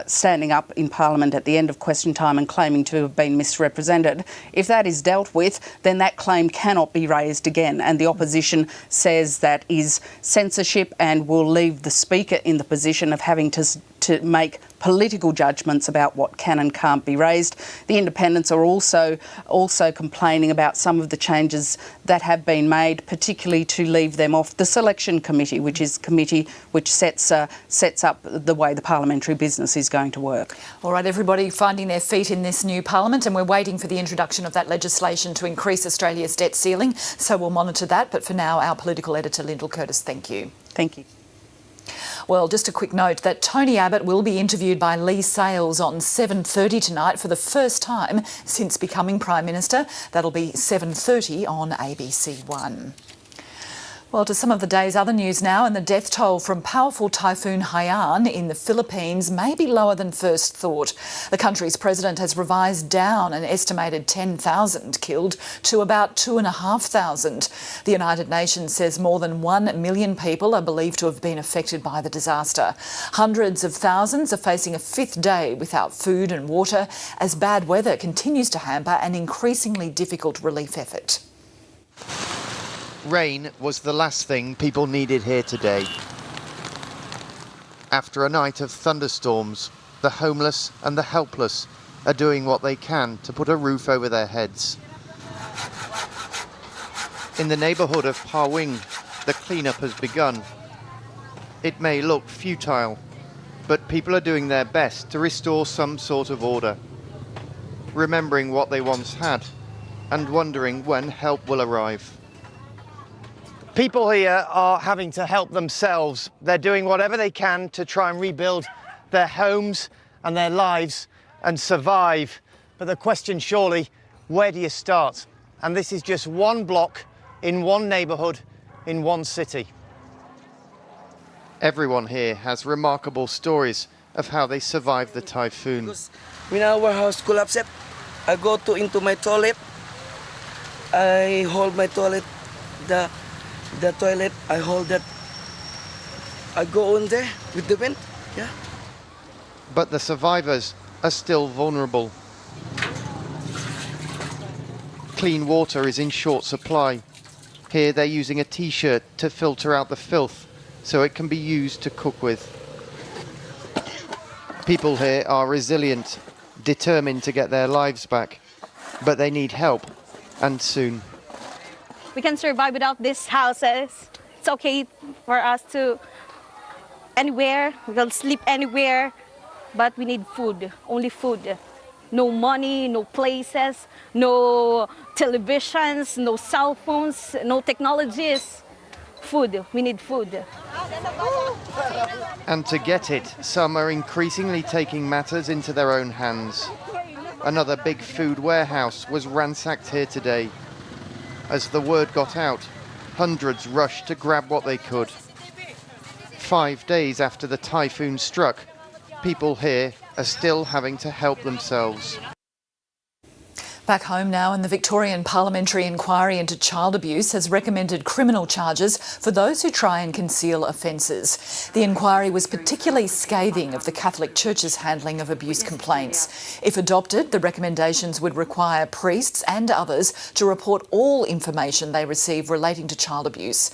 standing up in Parliament at the end of question time and claiming to have been misrepresented. If that is dealt with, then that claim cannot be raised again, and the opposition says that is censorship and will leave the Speaker in the position of having to make political judgments about what can and can't be raised. The Independents are also complaining about some of the changes that have been made, particularly to leave them off the selection committee, which is a committee which sets up the way the parliamentary business is going to work. All right, everybody finding their feet in this new parliament, and we're waiting for the introduction of that legislation to increase Australia's debt ceiling, so we'll monitor that. But for now, our political editor, Lyndall Curtis, thank you. Thank you. Well, just a quick note that Tony Abbott will be interviewed by Lee Sales on 7:30 tonight for the first time since becoming Prime Minister. That'll be 7:30 on ABC1. Well, to some of the day's other news now, and the death toll from powerful Typhoon Haiyan in the Philippines may be lower than first thought. The country's president has revised down an estimated 10,000 killed to about 2,500. The United Nations says more than 1 million people are believed to have been affected by the disaster. Hundreds of thousands are facing a fifth day without food and water as bad weather continues to hamper an increasingly difficult relief effort. Rain was the last thing people needed here today. After a night of thunderstorms, the homeless and the helpless are doing what they can to put a roof over their heads. In the neighbourhood of Parwing, the clean-up has begun. It may look futile, but people are doing their best to restore some sort of order, remembering what they once had and wondering when help will arrive. People here are having to help themselves. They're doing whatever they can to try and rebuild their homes and their lives and survive. But the question surely, where do you start? And this is just one block in one neighbourhood in one city. Everyone here has remarkable stories of how they survived the typhoon. When our house collapsed, I go into my toilet. I hold my toilet, the toilet, I hold it. I go on there with the wind, yeah. But the survivors are still vulnerable. Clean water is in short supply. Here they're using a t-shirt to filter out the filth so it can be used to cook with. People here are resilient, determined to get their lives back, but they need help, and soon. We can survive without these houses. It's okay for us to anywhere, we'll sleep anywhere, but we need food, only food. no money, no places, no televisions, no cell phones, no technologies. Food, we need food. And to get it, some are increasingly taking matters into their own hands. Another big food warehouse was ransacked here today. As the word got out, hundreds rushed to grab what they could. 5 days after the typhoon struck, people here are still having to help themselves. Back home now, and the Victorian Parliamentary Inquiry into Child Abuse has recommended criminal charges for those who try and conceal offences. The inquiry was particularly scathing of the Catholic Church's handling of abuse complaints. If adopted, the recommendations would require priests and others to report all information they receive relating to child abuse.